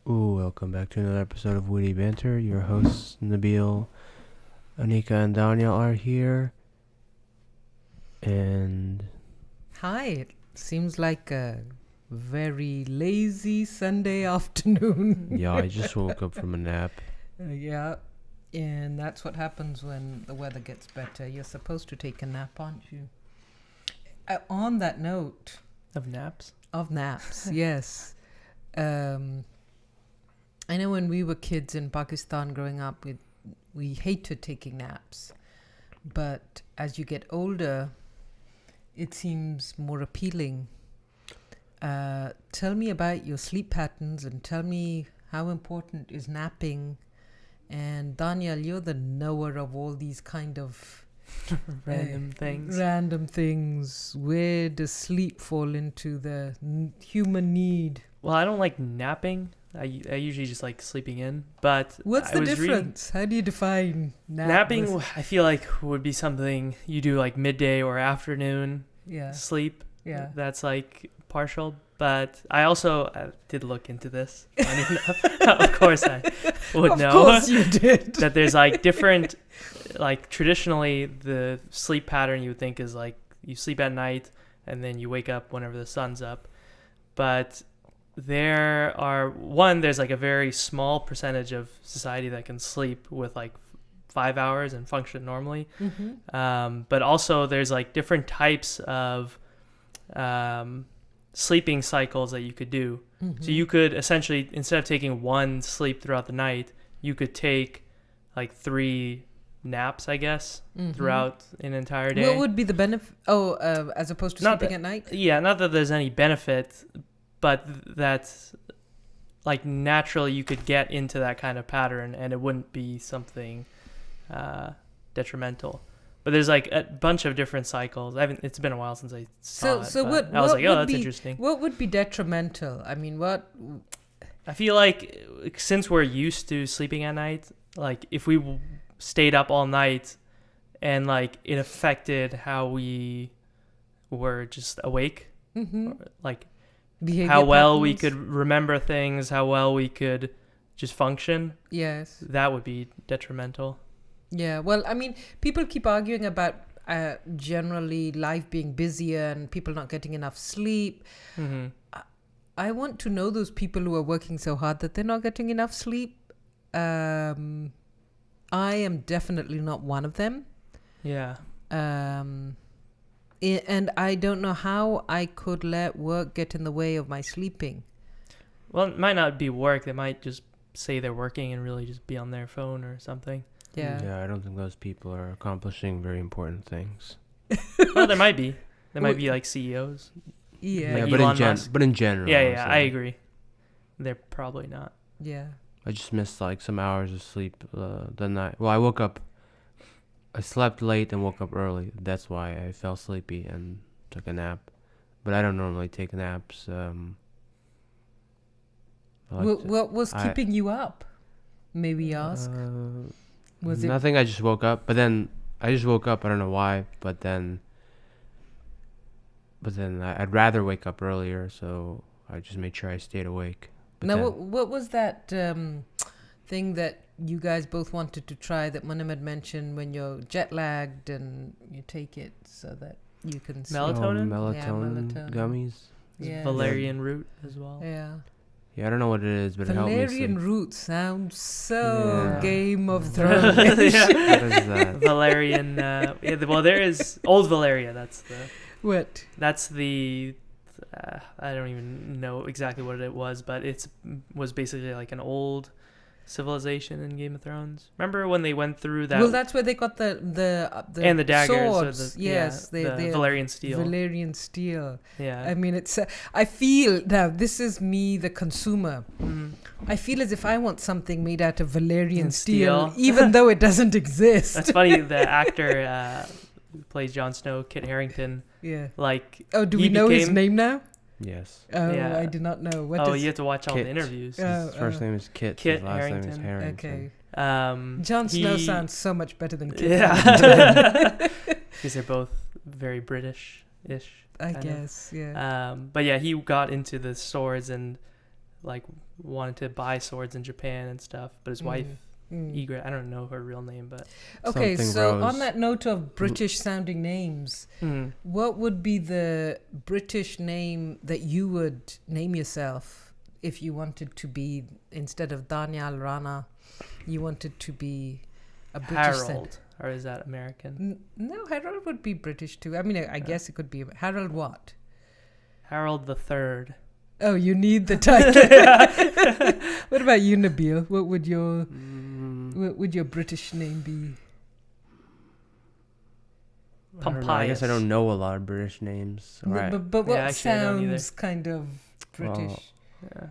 Welcome back to another episode of WittyBantr. Your hosts, Nabil, Anika, and Daniel are here. And Hi, it seems like a very lazy Sunday afternoon. yeah, I just woke up from a nap. Yeah, and that's what happens when the weather gets better. You're supposed to take a nap, aren't you? On that note Of naps? of naps, yes. I know when we were kids in Pakistan growing up, we hated taking naps. But as you get older, it seems more appealing. Tell me about your sleep patterns and tell me how important is napping. And Daniel, you're the knower of all these kind of Random things. Random things. Where does sleep fall into the human need? Well, I don't like napping. I usually just like sleeping in. But What's I the was difference? How do you define napping, I feel like would be something you do like midday or afternoon Yeah, sleep. yeah. That's like partial. But I also did look into this. Of course I would know. Of course you did. That there's like different, like traditionally the sleep pattern you would think is like you sleep at night and then you wake up whenever the sun's up. But there's like a very small percentage of society that can sleep with like 5 hours and function normally. Mm-hmm. But also there's like different types of sleeping cycles that you could do. Mm-hmm. So you could essentially, instead of taking one sleep throughout the night, you could take like 3 naps, I guess, throughout an entire day. What would be the benefit? As opposed to Not sleeping at night? Yeah, not that there's any benefit, but that's like naturally you could get into that kind of pattern and it wouldn't be something detrimental. But there's like a bunch of different cycles. It's been a while since I saw it. So what? I was like, oh, that's be, interesting. What would be detrimental? I mean, what? I feel like since we're used to sleeping at night, like if we stayed up all night and like it affected how we were just awake, like Behavior how well we patterns? could remember things, how well we could just function, Yes. that would be detrimental. Yeah. Well, I mean, people keep arguing about generally life being busier and people not getting enough sleep. Mm-hmm. I want to know those people who are working so hard that they're not getting enough sleep. I am definitely not one of them. Yeah. And I don't know how I could let work get in the way of my sleeping. Well, it might not be work. They might just say they're working and really just be on their phone or something. Yeah. I don't think those people are accomplishing very important things. Well, there might be. There might be like CEOs. Yeah. Like but Elon Musk. in general. Yeah, I'm I saying. agree. They're probably not. Yeah. I just missed like some hours of sleep the night. Well, I slept late and woke up early. That's why I felt sleepy and took a nap. But I don't normally take naps. What was keeping you up? Maybe ask. Was it nothing? I just woke up. But then I just woke up. I don't know why. But then I'd rather wake up earlier. So I just made sure I stayed awake. But now? then, What was that thing that you guys both wanted to try that Manam had mentioned when you're jet lagged and you take it so that you can sleep? Melatonin? Melatonin melatonin. gummies. Yeah. Valerian root as well. Yeah. Yeah, I don't know what it is, but it helped me Valerian sleep. root sounds so Yeah. Game of Thrones. What is that? Valerian. Well, there is old Valeria. What? That's the. I don't even know exactly what it was, but was basically like an old civilization in Game of Thrones. Remember when they went through that? Well, that's where they got the and the daggers. swords. Yes, they Valerian steel. Valerian steel. Yeah. I mean, it's. I feel now. This is me, the consumer. I feel as if I want something made out of Valerian steel, even though it doesn't exist. That's funny. The actor who plays Jon Snow, Kit Harington. Yeah. Like. Oh, do we know his name now? Yes. Oh, Yeah. I did not know. You have to watch all Kit. the interviews. His first name is Kit. Kit His last name is Harington. Harrington. Okay. Jon Snow sounds so much better than Kit. Yeah. Because they're both very British-ish. I kind of. guess, yeah. But yeah, he got into the swords and like wanted to buy swords in Japan and stuff, but his wife Egret, I don't know her real name, but Okay, Something so Rose. on that note of British sounding names, what would be the British name that you would name yourself if you wanted to be, instead of Daniel Rana, you wanted to be a British Harold, or is that American? No, Harold would be British too. I mean, I guess it could be Harold what? Harold the Third. Oh, you need the title. What about you, Nabil? What would your British name be? I don't know. I guess I Pompeius. don't know a lot of British names. Right. But what Yeah, actually, I don't either. sounds kind of British? Yeah.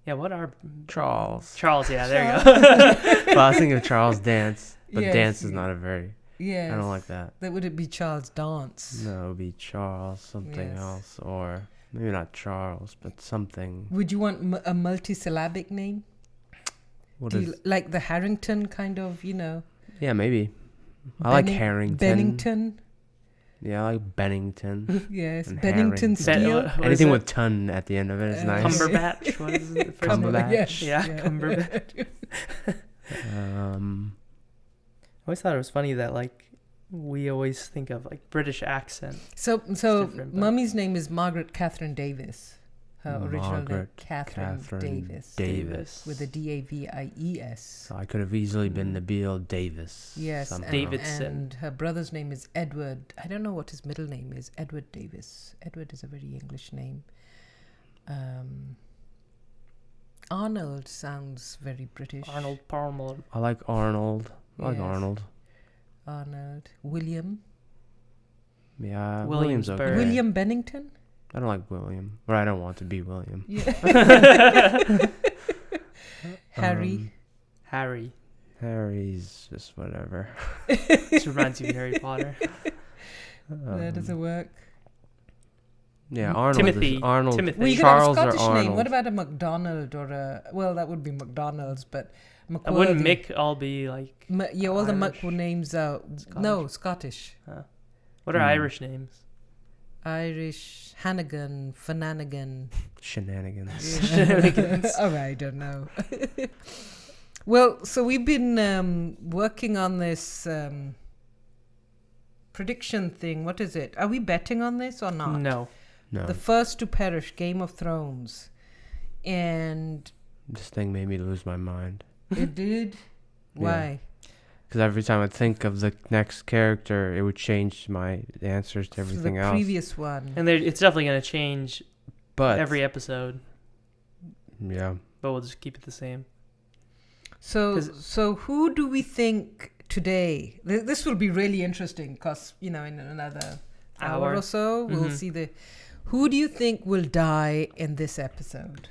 Yeah, what are Charles. Charles? Yeah, there you go. Well, I was thinking of Charles Dance, but Yes. Dance is not a very. Yes. I don't like that. That would it be Charles Dance? No, it would be Charles something Yes. else, or maybe not Charles, but something. Would you want a multisyllabic name? What Do is? you like the Harrington kind of, you know? Yeah, maybe. I like Harrington. Bennington. Yeah, I like Bennington. Yes. And Bennington Harrington. Steel. What is Anything it? with ton at the end of it is nice. Cumberbatch. What is it? The first one? Cumberbatch. Yes, Yeah, Cumberbatch. I always thought it was funny that like we always think of like British accent. So different, but- Mummy's name is Margaret Catherine Davis. Her original name, Margaret Catherine Davis. Davis. With a Davies. So I could have easily been Nabil Davis. Yes, somehow. Davidson. and her brother's name is Edward. I don't know what his middle name is. Edward Davis. Edward is a very English name. Arnold sounds very British. Arnold Palmer. I like Arnold. I like Yes. Arnold. Arnold. William. Yeah, William's okay. Williamsburg. William Bennington. I don't like William, or I don't want to be William. Yeah. Harry. Harry. Harry's just whatever. This reminds you of Harry Potter. That doesn't work. Yeah, Arnold. Timothy. Arnold. Timothy. Well, you could Charles have a or Scottish Arnold. name. What about a MacDonald or a... Well, that would be McDonald's, but... Wouldn't McWorthy. Mick all be like? Yeah, all the Irish? Muck names are... Scottish? No, Scottish. What are Hmm. Irish names? Irish, Hannigan, Fananigan. Shenanigans. Oh, I don't know. Well, so we've been working on this prediction thing. What is it? Are we betting on this or not? No. No, The first to perish, Game of Thrones. And this thing made me lose my mind. it did? Yeah. Why? Because every time I think of the next character, it would change my answers to everything the else. previous one. And it's definitely going to change But every episode, yeah, but we'll just keep it the same. So who do we think today? This will be really interesting because, in another hour or so, we'll see who do you think will die in this episode?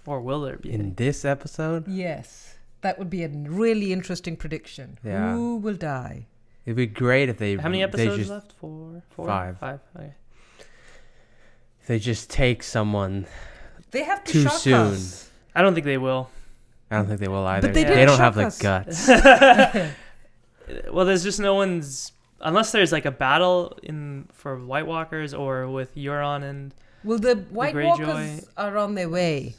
Or will there be? in this episode, Yes. That would be a really interesting prediction. Yeah. Who will die? it'd be great if they. How many they episodes just, left? Four? Five. Okay. If they just take someone. They have to Too shock soon. us. I don't think they will. I don't think they will either. But they did don't have shock the us. guts. Well, there's just no one's unless there's like a battle for White Walkers or with Euron and Well, the White Greyjoy. Walkers are on their way.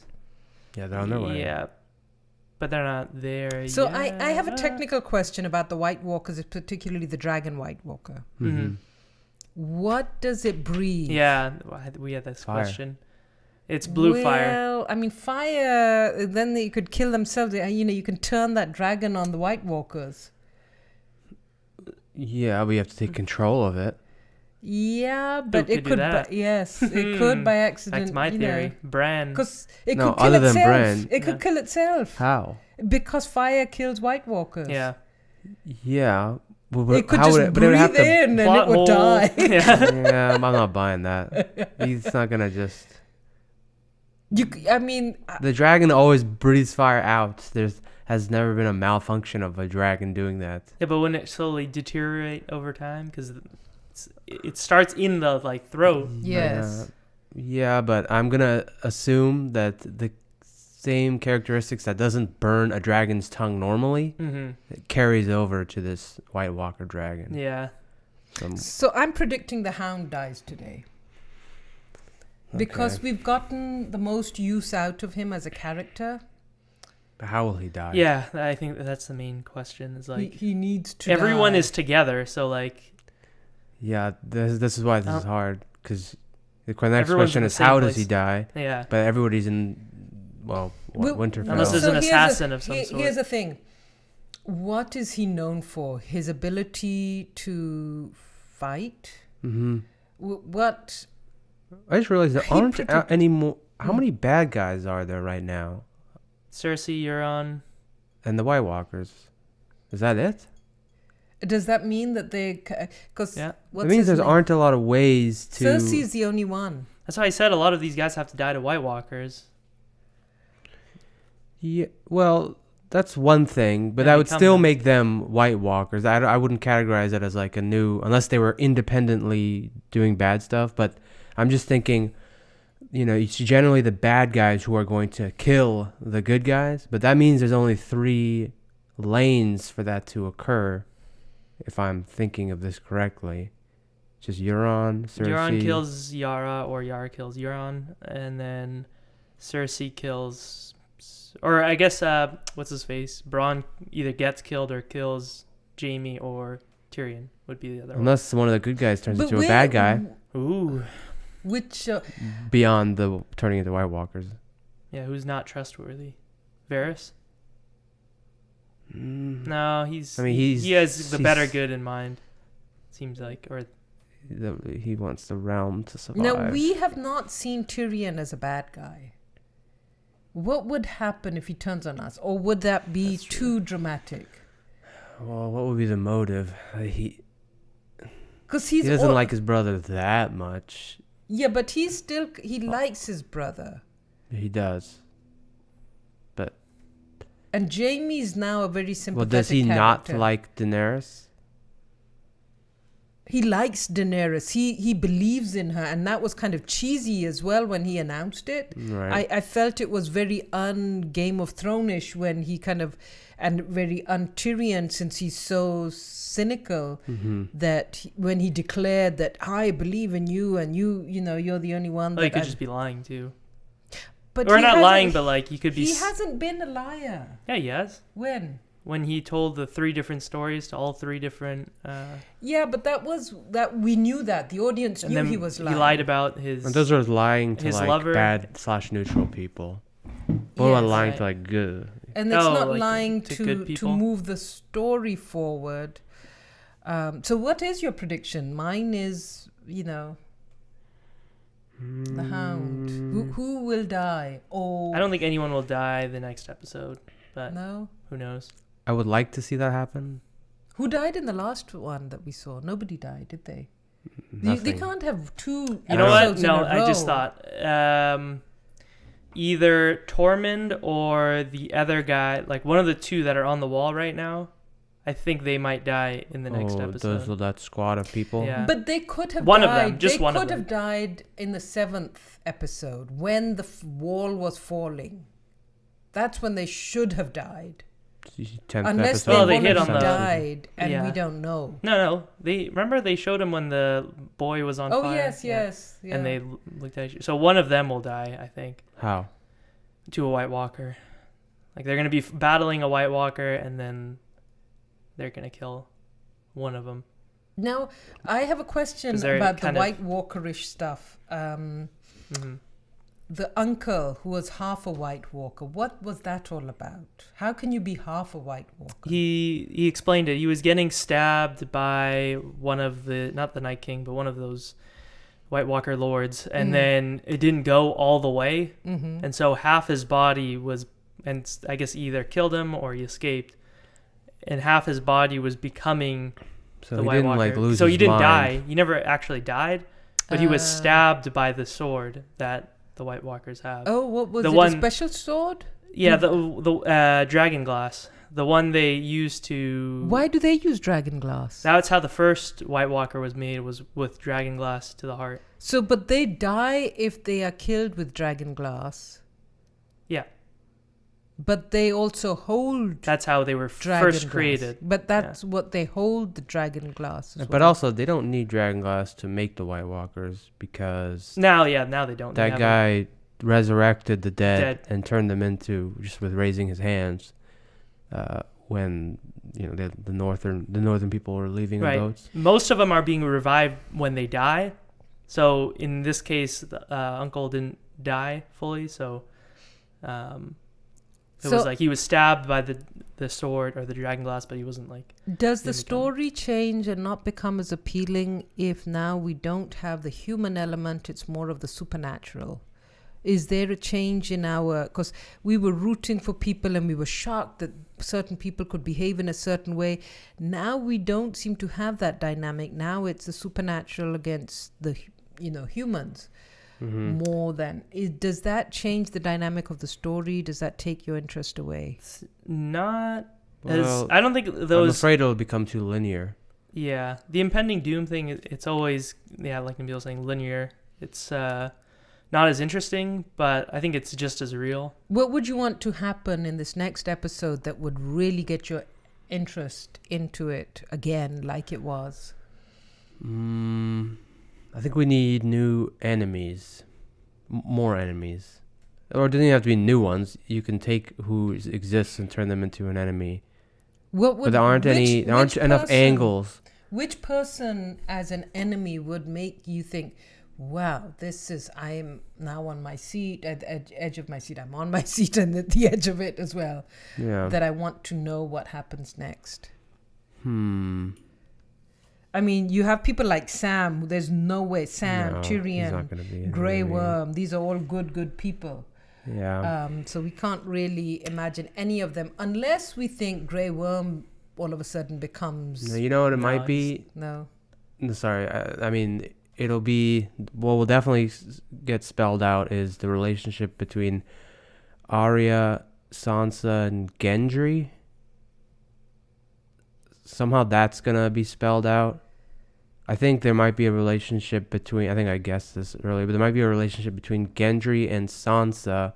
Yeah, they're on their way. Yeah, but they're not there. So yet. I have a technical question about the White Walkers, particularly the Dragon White Walker. Mhm. What does it breathe? Yeah, we had this Fire. question. It's blue fire. Well, I mean, fire. Then they could kill themselves. You can turn that dragon on the White Walkers. Yeah, we have to take control of it. Yeah, but could it do could. that? Yes, it could by accident. That's my theory. Bran. Because it No, could kill other than itself. Bran. It could Yeah. kill itself How? because fire kills White Walkers. Yeah. Yeah. But It could how just would but it would breathe have to. in and it Plot would hole. die. Yeah. Yeah, I'm not buying that. He's not gonna just. I mean, The dragon always breathes fire out. Has never been a malfunction of a dragon doing that. Yeah, but wouldn't it slowly deteriorate over time? Because it starts in the throat. yes. Yeah, but I'm gonna assume that the same characteristics that doesn't burn a dragon's tongue normally Mm-hmm. it carries over to this White Walker dragon. Yeah. So, So I'm predicting the Hound dies today. Because Okay. we've gotten the most use out of him as a character. But how will he die? Yeah, I think that's the main question. Is like He needs to everyone die. is together, so like Yeah, this is why this is hard, because the next Everyone's question in the is same how does place. he die? yeah. But everyhere's in, well, Well, Winterfell. Unless there's So an here's assassin of some sort. Here's the thing. What is he known for? His ability to fight? Mm-hmm. What? I just realized there He aren't predict- any more. How Mm. many bad guys are there right now? Cersei, Euron. And the White Walkers. Is that it? Does that mean that they? Because Yeah. It means there aren't a lot of ways to. Cersei's the only one. That's why I said a lot of these guys have to die to White Walkers. Yeah, well, that's one thing, but And that would become still them. make them White Walkers. I wouldn't categorize it as like a new, unless they were independently doing bad stuff. But I'm just thinking, it's generally the bad guys who are going to kill the good guys. But that means there's only 3 lanes for that to occur, if I'm thinking of this correctly. Just Euron, Cersei. Euron kills Yara, or Yara kills Euron, and then Cersei kills, or I guess what's his face? Bronn either gets killed or kills Jaime, or Tyrion would be the other Unless one of the good guys turns But into a where- bad guy one. Ooh, Which? beyond the turning into White Walkers. yeah, who's not trustworthy? Varys? Mm. No, he's. I mean, he has the better he's- good in mind. Seems like, or He wants the realm to survive. Now we have not seen Tyrion as a bad guy. What would happen if he turns on us, or would that be That's true. too dramatic? Well, what would be the motive? He Because he doesn't like his brother that much. Yeah, but he likes his brother. He does. And Jaime's now a very sympathetic Well, does he character. not like Daenerys? He likes Daenerys. He believes in her, and that was kind of cheesy as well when he announced it. Right. I felt it was very un-Game of Thrones-ish when he kind of, and very un-Tyrion, since he's so cynical, that when he declared that I believe in you and you're the only one oh, he that could just be lying too, but or he not hasn't- lying, but like he could be. He hasn't been a liar. Yeah, he has. When he told the 3 different stories to all 3 different. Yeah, but that we knew that the audience And knew then he was lying. He lied about his. And those are lying to his like lover- bad/neutral people. What about Yes. lying Right. to like good? And it's Oh, not like lying to to good people? move the story forward. So what is your prediction? Mine is, the Hound. Who will die? Oh, I don't think anyone will die the next episode, but no. who knows? I would like to see that happen. Who died in the last one that we saw? Nobody died, did they? They Nothing. can't have 2 You know what? episodes in No, a I just row. thought either Tormund or the other guy, like one of the 2 that are on the wall right now. I think they might die in the next episode. That squad of people. Yeah. But they could have One of died. them, just they one of could them. have died in the 7th episode when the wall was falling. That's when they should have died. 10th Unless episode. they Well, they already hit on the- died, and Yeah. we don't know. No. They remember they showed him when the boy was on Oh fire. yes, Yeah. yes. Yeah. And they looked at you. So one of them will die, I think, How? to a White Walker. Like they're gonna be battling a White Walker, and then they're gonna kill one of them. Now, I have a question 'Cause they're about the kind of- White Walkerish stuff. The uncle who was half a White Walker. What was that all about? How can you be half a White Walker? He explained it. He was getting stabbed by one of the, not the Night King, but one of those White Walker lords, and then it didn't go all the way, and so half his body was, and I guess either killed him or he escaped, and half his body was becoming So the he White didn't Walker. like lose so his he didn't mind. die. He never actually died, but he was stabbed by the sword that the White Walkers have. Oh, what was The it? one- A special sword? Yeah, the dragon glass, the one they used to. Why do they use dragon glass? That's how the first White Walker was made, was with dragon glass to the heart. So, but they die if they are killed with dragon glass. Yeah. But they also hold That's how they were dragon first glass. created. But that's what they hold, the dragon glass. As But well. also, they don't need dragon glass to make the White Walkers because Now they don't. They that have guy resurrected the Dead. and turned them into just with raising his hands. When the northern people were leaving Right. on boats. Most of them are being revived when they die. So in this case, the uncle didn't die fully. So it was like he was stabbed by the sword or the dragon glass, but he wasn't like. Does the didn't become- story change and not become as appealing if now we don't have the human element, it's more of the supernatural? Is there a change in our... Because we were rooting for people and we were shocked that certain people could behave in a certain way. Now we don't seem to have that dynamic. Now it's the supernatural against the humans more than... Does that change the dynamic of the story? Does that take your interest away? It's not Well, as I don't think I'm those. afraid it'll become too linear. Yeah, the impending doom thing. It's always like Nabil saying, linear. It's not as interesting, but I think it's just as real. What would you want to happen in this next episode that would really get your interest into it again like it was? I think we need new enemies. More enemies. Or it doesn't even have to be new ones. You can take who exists and turn them into an enemy. What would, But there aren't enough person- angles. Which person as an enemy would make you think, wow, I am now on my seat, at the edge of my seat. I'm on my seat and at the edge of it as well. Yeah. That I want to know what happens next. I mean, you have people like Sam. There's no way. Sam, No, he's Tyrion, not gonna be an Grey enemy. Worm. These are all good people. Yeah. So we can't really imagine any of them unless we think Grey Worm all of a sudden becomes... No, you know what it No, might be? No. No, sorry. I mean, it'll be... What will definitely get spelled out is the relationship between Arya, Sansa, and Gendry. Somehow that's going to be spelled out. I think there might be a relationship between... I think I guessed this earlier, but there might be a relationship between Gendry and Sansa,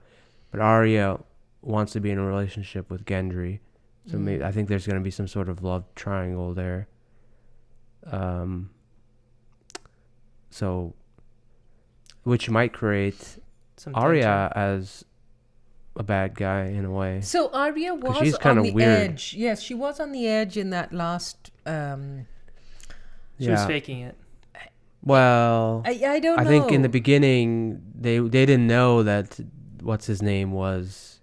but Arya wants to be in a relationship with Gendry. So maybe I think there's going to be some sort of love triangle there. So, which might create Some Arya as a bad guy in a way. So Arya was she's on kinda the weird. edge. Yes, she was on the edge in that last... She was faking it. Well, I don't know. I think in the beginning they didn't know that what's his name was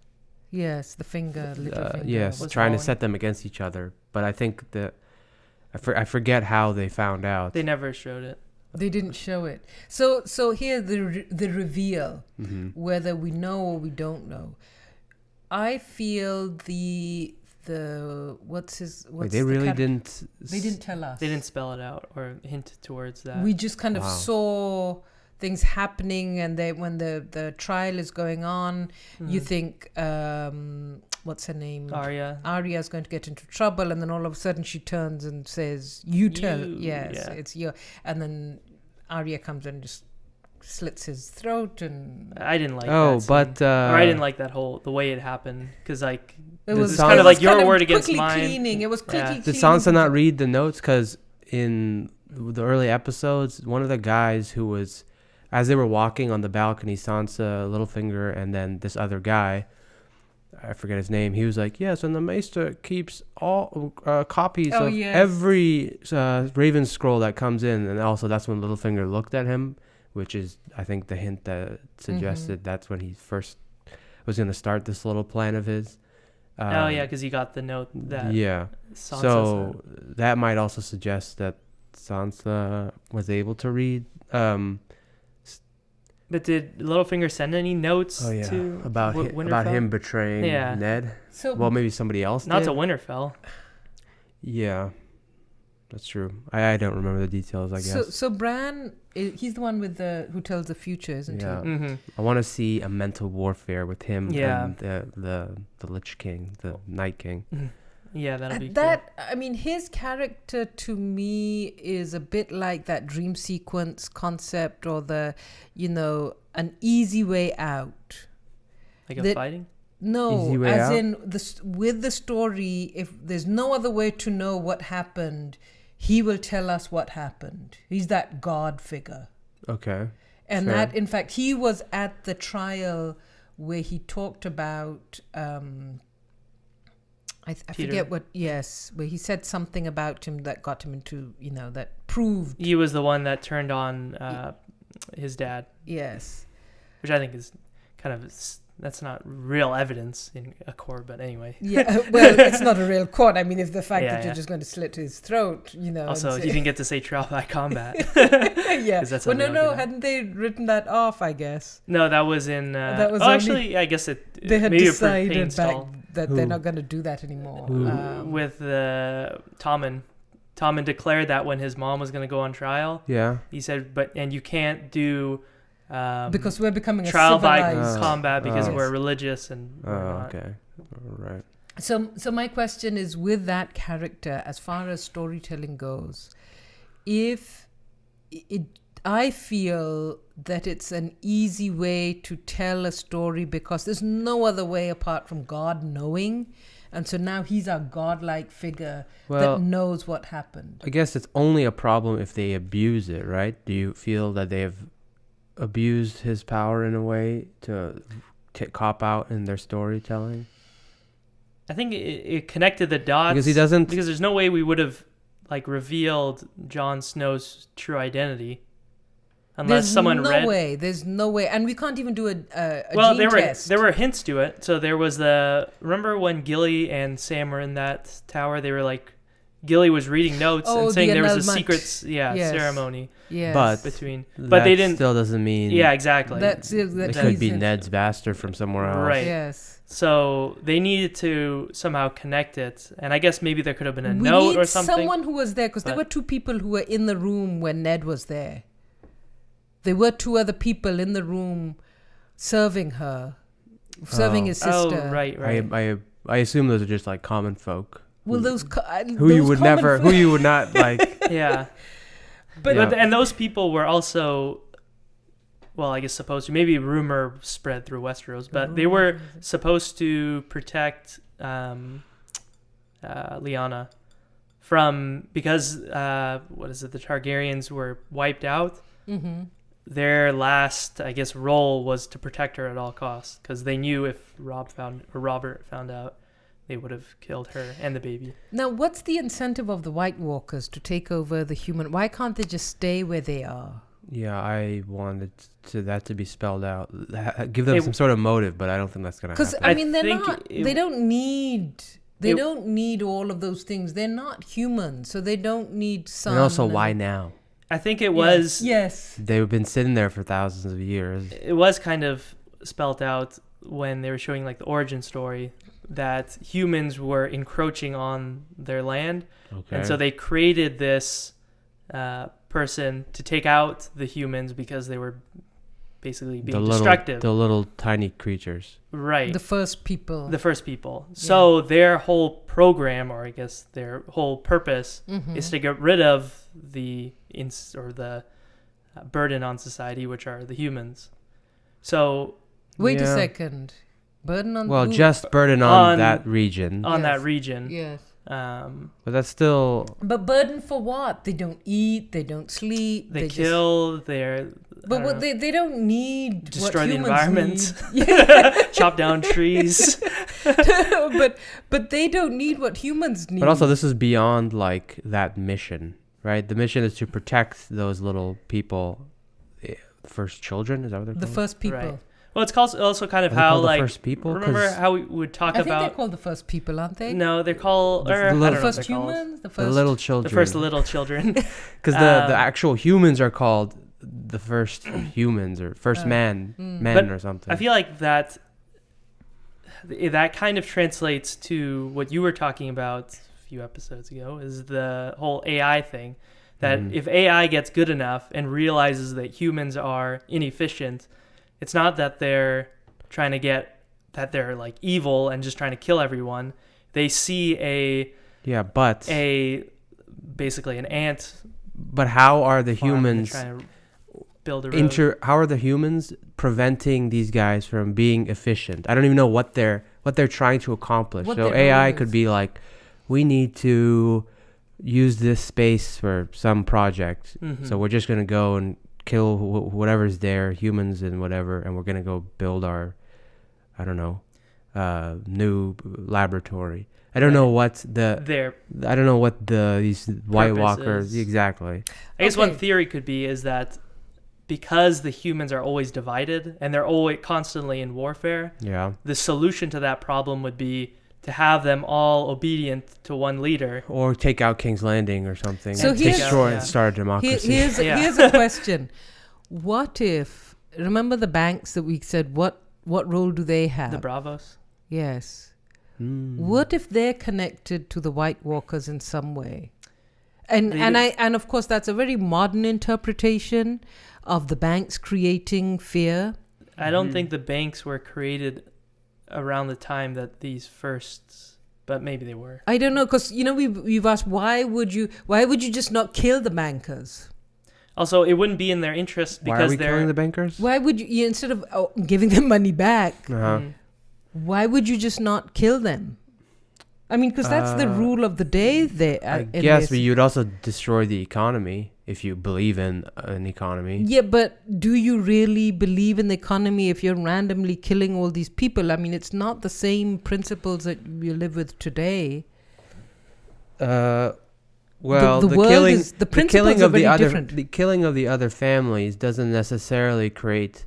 Yes, the finger, little finger. yes, Was trying to falling. set them against each other. But I think that I forget how they found out. They never showed it. They didn't show it. So here the reveal, whether we know or we don't know. I feel the what's Wait, they really didn't. They didn't tell us. They didn't spell it out or hint towards that. We just kind of saw things happening, and when the trial is going on, you think what's her name? Arya. Arya is going to get into trouble, and then all of a sudden she turns and says, "You tell." You, Yes, yeah. it's you. And then Arya comes and just slits his throat, and I didn't like Oh, that scene. but or I didn't like that the way it happened, because like it was It's kind of like your kind of word against quickly mine. Cleaning. It was quickly Yeah. cleaning. did Sansa not read the notes? Because in the early episodes, one of the guys who was, as they were walking on the balcony, Sansa, Littlefinger, and then this other guy, I forget his name, he was like, yes, and the Maester keeps all copies Oh, of yes. every Raven scroll that comes in. And also that's when Littlefinger looked at him, which is, I think, the hint that suggested that's when he first was going to start this little plan of his. oh yeah, because he got the note that Yeah. Sansa So sent. that might also suggest that Sansa was able to read. But did Littlefinger send any notes Oh yeah, to about Winterfell? him betraying Yeah. Ned. So Well, maybe somebody else Not did. to Winterfell. Yeah, that's true. I don't remember the details. I guess. So Bran, he's the one with who tells the future, isn't Yeah. he? Mm-hmm. I want to see a mental warfare with him Yeah. and the Lich King, the Night King. Yeah, that'll be That I mean, his character to me is a bit like that dream sequence concept, or an easy way out. cool. Like a that- fighting. No, Easy way as out? in with the story, if there's no other way to know what happened, he will tell us what happened. He's that God figure. Okay. And Fair. that, in fact, he was at the trial where he talked about, I forget what, yes, where he said something about him that got him into, that proved, He was the one that turned on his dad, yes. which I think is kind of that's not real evidence in a court, but anyway. Yeah, well, it's not a real court. I mean, if the fact Yeah, that you're yeah. just going to slit his throat, Also, and he didn't get to say trial by combat. yeah. 'Cause that's Well, something no, I'll get hadn't they written that off? I guess No, that was in. That was oh, only- actually, I guess they had maybe for decided Painstall back that Who? they're not going to do that anymore. Who? with Tommen. Tommen declared that when his mom was going to go on trial, Yeah. he said, "And you can't do because we're becoming a trial by civilized. combat because Oh. we're religious and Oh, we're not." okay. All right. So my question is, with that character, as far as storytelling goes, if I feel that it's an easy way to tell a story because there's no other way apart from God knowing, and so now he's our godlike figure Well, that knows what happened. I guess it's only a problem if they abuse it, right? Do you feel that they have abused his power in a way to cop out in their storytelling? I think it connected the dots Because he doesn't. because there's no way we would have revealed Jon Snow's true identity unless There's someone no read. way. There's no way, and we can't even do a Well, gene test. there were hints to it. So there was remember when Gilly and Sam were in that tower? They were Gilly was reading notes Oh, and saying the there was a annulment. secret Yes. ceremony Yes. But between. That But they didn't. Still doesn't mean. Yeah, exactly. That's it. That It could he's be in- Ned's bastard from somewhere else. Right. Yes. So they needed to somehow connect it, and I guess maybe there could have been a We note need or something. someone who was there because there But- were two people who were in the room when Ned was there. There were two other people in the room serving Oh. his sister. Oh, right. I assume those are just like common folk. Well, Who you would never, who you would not like. Yeah. But Yeah. And those people were also, well, I guess supposed to. Maybe rumor spread through Westeros, but they were supposed to protect Lyanna because what is it? The Targaryens were wiped out. Mm-hmm. Their last, I guess, role was to protect her at all costs because they knew if Robert found out, they would have killed her and the baby. Now, what's the incentive of the White Walkers to take over the human? Why can't they just stay where they are? Yeah, I wanted that to be spelled out. Give them some sort of motive, but I don't think that's gonna Because happen. I mean, they're think not. it- They don't need. They it- don't need all of those things. They're not human, so they don't need sun. And also, why now? I think it was Yes. They've been sitting there for thousands of years. it was kind of spelt out when they were showing the origin story that humans were encroaching on their land, Okay. and so they created this person to take out the humans because they were basically being destructive. The little tiny creatures. Right. The first people. The first people. So their whole program, or I guess their whole purpose, Mhm. is to get rid of the burden on society, which are the humans. So Wait a Yeah. second. Burden on. Well, who? just burden on On- that region. on Yes. that region, Yes. But that's still. But burden for what? They don't eat. They don't sleep. they just- kill, they're But what they don't need. Destroy what the humans environment. need. Yeah. chop down trees. but they don't need what humans need. But also, this is beyond that mission, right? The mission is to protect those little people. First children, is that what they're the called? first people. Right. Well, it's also kind of Are they how called the first people? remember 'Cause how we would talk I think they're about called the first people, aren't they? no, they're called The or, I don't little- know The what first they're called. humans. The the first. little The children. first little children. Because the actual humans are called the first humans or first men But or something. I feel like that kind of translates to what you were talking about a few episodes ago, is the whole AI thing. That Mhm. if AI gets good enough and realizes that humans are inefficient, it's not that they're trying to that they're evil and just trying to kill everyone. They see but basically an ant. how are the farm and humans? trying to- build a road. how are the humans preventing these guys from being efficient? I don't even know what they're trying to accomplish. What So their AI role could is. be like, we need to use this space for some project. Mhm. So we're just going to go and kill whatever's there, humans and whatever, and we're going to go build our, I don't know, new laboratory. I don't know what these White Purpose Walkers is. exactly. I guess one Okay. theory could be is that because the humans are always divided and they're always constantly in warfare, Yeah. the solution to that problem would be to have them all obedient to one leader. Or take out King's Landing or something. So and here's- destroy Yeah. and start a democracy. Here's Yeah. here's a question. What if, remember the banks that we said, what role do they have? The Bravos. Yes. Mm. What if they're connected to the White Walkers in some way? And They- and of course that's a very modern interpretation of the banks creating fear. I don't Mhm. think the banks were created around the time that these firsts, but maybe they were. I don't know, because we've asked why would you just not kill the bankers? Also, it wouldn't be in their interest Why are because we they're killing the bankers? Why would you instead of giving them money back? Uh-huh. Mm. Why would you just not kill them? I mean, because that's the rule of the day. There, I in guess, this. but you'd also destroy the economy if you believe in an economy. Yeah, but do you really believe in the economy if you're randomly killing all these people? I mean, it's not the same principles that we live with today. Well, the world killing, is the principles are very different. the killing of the other families doesn't necessarily create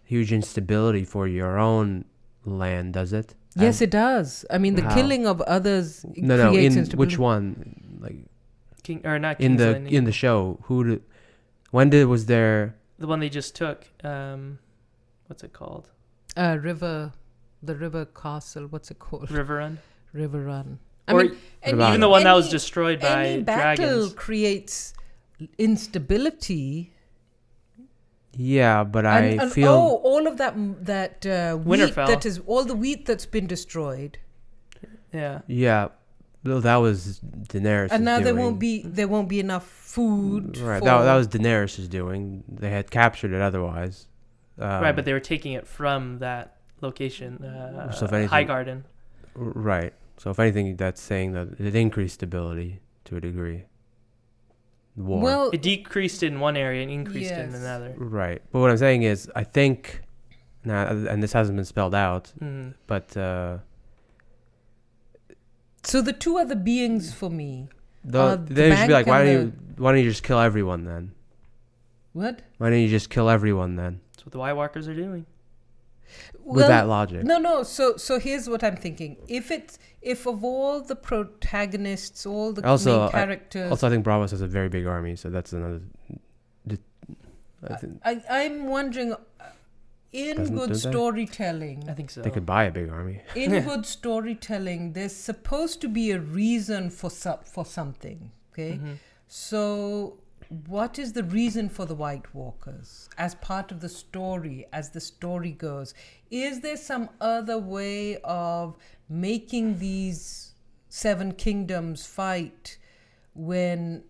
huge instability for your own land, does it? Yes, it does. I mean, the How? killing of others No. creates In instability. which one? Like King or not in King's the Landing. in the show, was there? The one they just took. What's it called? The river castle. What's it called? River Run. River Run. Or about even it? the one that was any- destroyed by Any battle dragons. creates instability. Yeah, but And I feel all of that wheat Winterfell. that is all the wheat that's been destroyed, Yeah. yeah. Well, that was Daenerys. and now there won't be enough food. Right, for, that was Daenerys' doing. They had captured it otherwise. Right, but they were taking it from that location, So if anything- High Garden. Right. So if anything, that's saying that it increased stability to a degree. War. well, It decreased in one area and increased in Yes. another. Right. But what I'm saying is, I think now, and this hasn't been spelled out, Mm. but so the two other beings for me. the they should be like, bank why don't you just kill everyone then? What? Why don't you just kill everyone then? That's what the White Walkers are doing. With that logic. No. So here's what I'm thinking. If of all the protagonists, all the Also, main characters, Also, I think Bravos has a very big army, so that's another. I think I'm wondering, in Don't good they? storytelling, I think so. they could buy a big army. in good storytelling, there's supposed to be a reason for something. Okay, Mhm. so what is the reason for the White Walkers as part of the story, as the story goes? Is there some other way of making these seven kingdoms fight when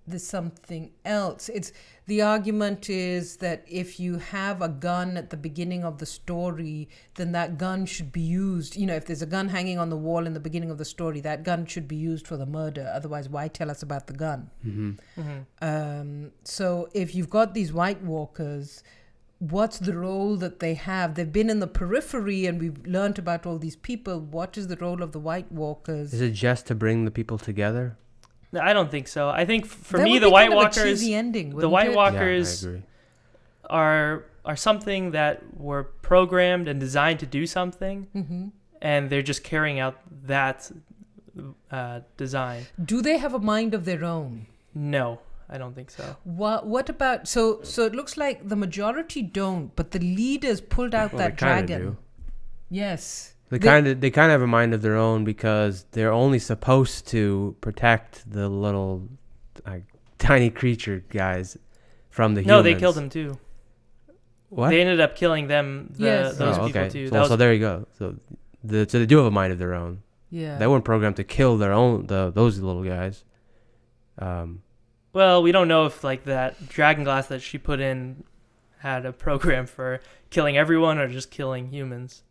there's something else? It's the argument is that if you have a gun at the beginning of the story, then that gun should be used. If there's a gun hanging on the wall in the beginning of the story, that gun should be used for the murder. Otherwise, why tell us about the gun? Mm-hmm. Mhm. So if you've got these White Walkers, what's the role that they have? They've been in the periphery and we've learned about all these people. What is the role of the White Walkers? Is it just to bring the people together? No, I don't think so. I think for That me, would the be White kind of a Walkers, cheesy ending, the wouldn't White it? Walkers Yeah, I agree. are something that were programmed and designed to do something, Mhm. and they're just carrying out that design. Do they have a mind of their own? No, I don't think so. What about so it looks like the majority don't, but the leaders pulled out Well, that they kinda dragon. do. Yes. They kind of have a mind of their own because they're only supposed to protect the little tiny creature guys from the humans. No, they killed them too. What? They ended up killing them. Yes. Those oh, people okay. too. So, That was, so there you go. So they do have a mind of their own. Yeah. They weren't programmed to kill their own those little guys. Well, we don't know if like that dragon glass that she put in had a program for killing everyone or just killing humans.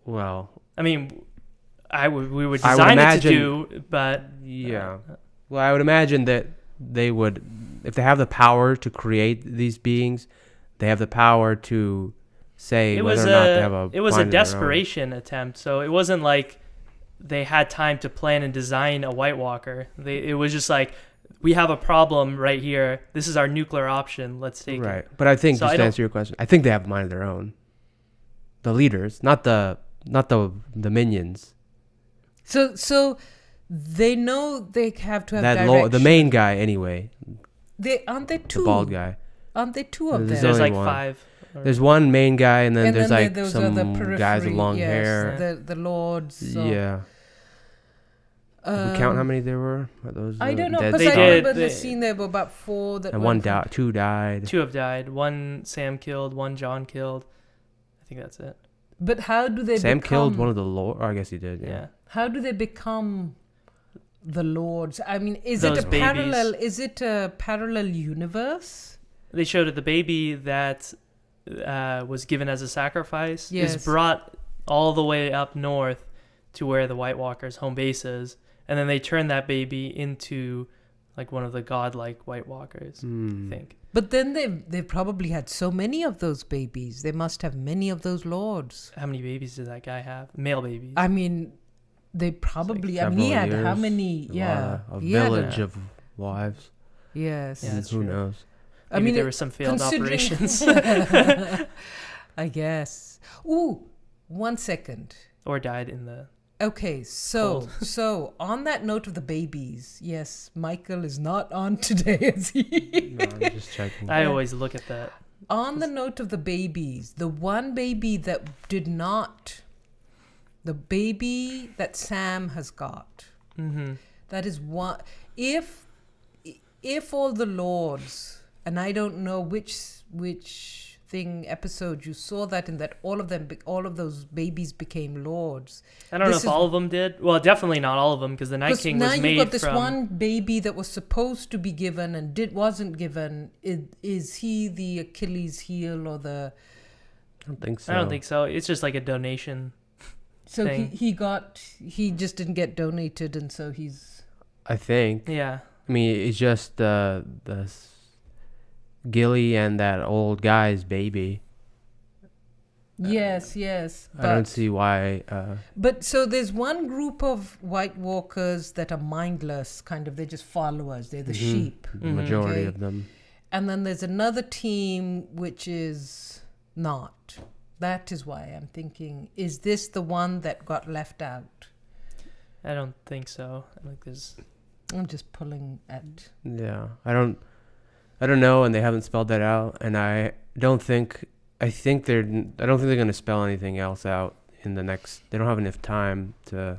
Well, I mean, we would I would design it to imagine- do, but yeah. Well, I would imagine that they would, if they have the power to create these beings, they have the power to say it whether was or not they have a. it was a mind of their own. desperation attempt. So it wasn't like they had time to plan and design a White Walker. It was just like, we have a problem right here. This is our nuclear option. Let's take it. Right, but I think So just I to don't- answer your question, I think they have a mind of their own. The leaders, not the minions. So they know they have to have That direction. the main guy anyway, Aren't they two? the bald guy. Aren't they two of There's them? There's only like one. 5. or- There's one main guy, and then And there's then like those some are the guys with periphery, long yes, hair. The lords. So, Yeah. Did we count how many there were? Are those I don't know dead because They I did. remember They- the scene there were about 4 that and went one from- 2 died. 2 have died. 1 Sam killed. 1 John killed. I think that's it. But how do they Sam become, killed one of the lord. I guess he did. Yeah. Yeah. How do they become the lords? I mean, is Those it a babies. parallel? Is it a parallel universe? They showed it. The baby that was given as a sacrifice Yes. is brought all the way up north to where the White Walkers' home base is, and then they turn that baby into like one of the godlike White Walkers. Hmm. I think. But then they've probably had so many of those babies. They must have many of those lords. How many babies did that guy have? Male babies. I mean, they probably. I mean, he Several had how years, many? Yeah, A he had village a- of wives. Yes. Yeah, that's Who true. knows? I Maybe mean, there were some failed considering- operations, I guess. Ooh, 1 second. or died in the. Okay, so Cold. so on that note of the babies, yes, Michael is not on today, is he? No, I'm just checking. I always look at that. On the note of the babies, the one baby that did not, the baby that Sam has got, Mm-hmm. that is one. If all the lords, and I don't know which episode you saw that in that all of those babies became lords. I don't know This if is- all of them did. Well, definitely not all of them, because the Night 'Cause King now was you've made got this from. one baby that was supposed to be given and wasn't given. Is he the Achilles heel or the? I don't think so. I don't think so. It's just like a donation. So Thing. he just didn't get donated, and so he's. I think. Yeah. I mean, it's just Gilly and that old guy's baby. Yes. I don't see why. But so there's one group of White Walkers that are mindless, kind of. They're just followers. They're the Mhm. sheep. The majority Okay. of them. And then there's another team which is not. That is why I'm thinking, is this the one that got left out? I don't think so. I think there's. I'm just pulling at. Yeah, I don't know, and they haven't spelled that out, and I don't think they're going to spell anything else out in the next. They don't have enough time to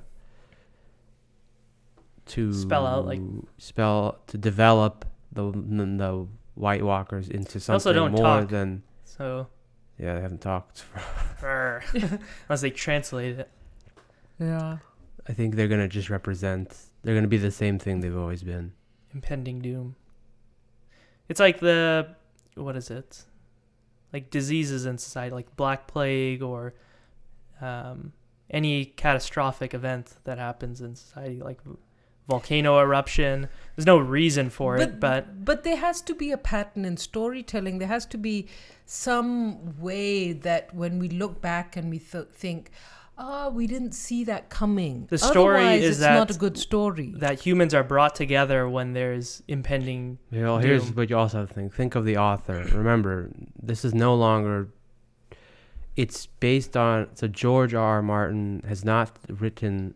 develop the White Walkers into also something don't more talk. than. So. Yeah, they haven't talked. Unless they translate it. Yeah. I think they're gonna just represent. They're gonna be the same thing they've always been. Impending doom. It's like the. What is it? Like diseases in society, like Black Plague or any catastrophic event that happens in society, like volcano eruption. There's no reason for it, but there has to be a pattern in storytelling. There has to be some way that when we look back and we think, we didn't see that coming. The story Otherwise, is it's that- not a good story. that humans are brought together when there's impending. Here's Doom. what you also have to think. Think of the author. Remember, this is no longer. It's based on. So George R. Martin has not written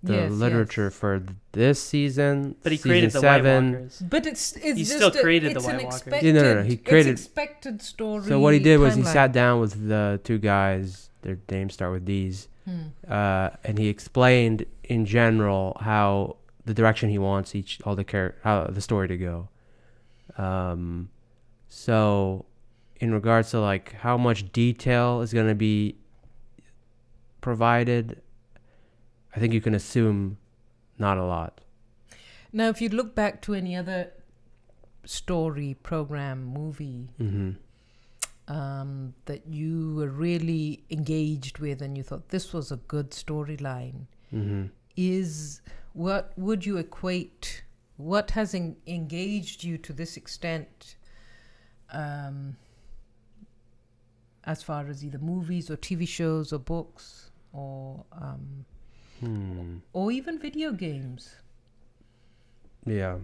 the Yes, literature yes. for this season. But he season created the 7. White Walkers. But it's He just still created the it's White an Walkers. expected, Yeah, no. He created. it's expected story. So what he did was he timeline. sat down with the two guys. Their names start with D's. Hmm. And he explained in general how the direction he wants how the story to go. So in regards to like how much detail is going to be provided, I think you can assume not a lot. Now, if you look back to any other story, program, movie Mm-hmm. That you were really engaged with and you thought this was a good storyline, Mm-hmm. what would you equate, what has engaged you to this extent, as far as either movies or TV shows or books or or even video games? Yeah.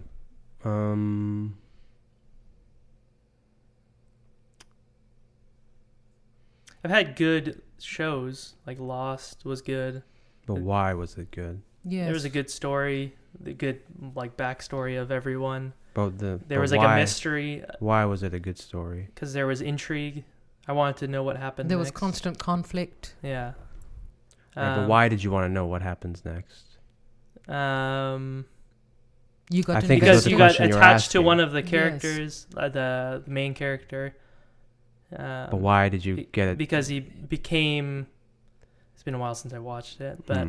I've had good shows, like Lost was good. But why was it good? Yes. There was a good story, the good like backstory of everyone. But There was like a mystery Why was it a good story? because there was intrigue. I wanted to know what happened. There was next. constant conflict. Yeah. Right, but why did you want to know what happens next? You got I think Because the you got question you're attached to asking. one of the characters, the main character. But why did you get it? Because he became. It's been a while since I watched it, but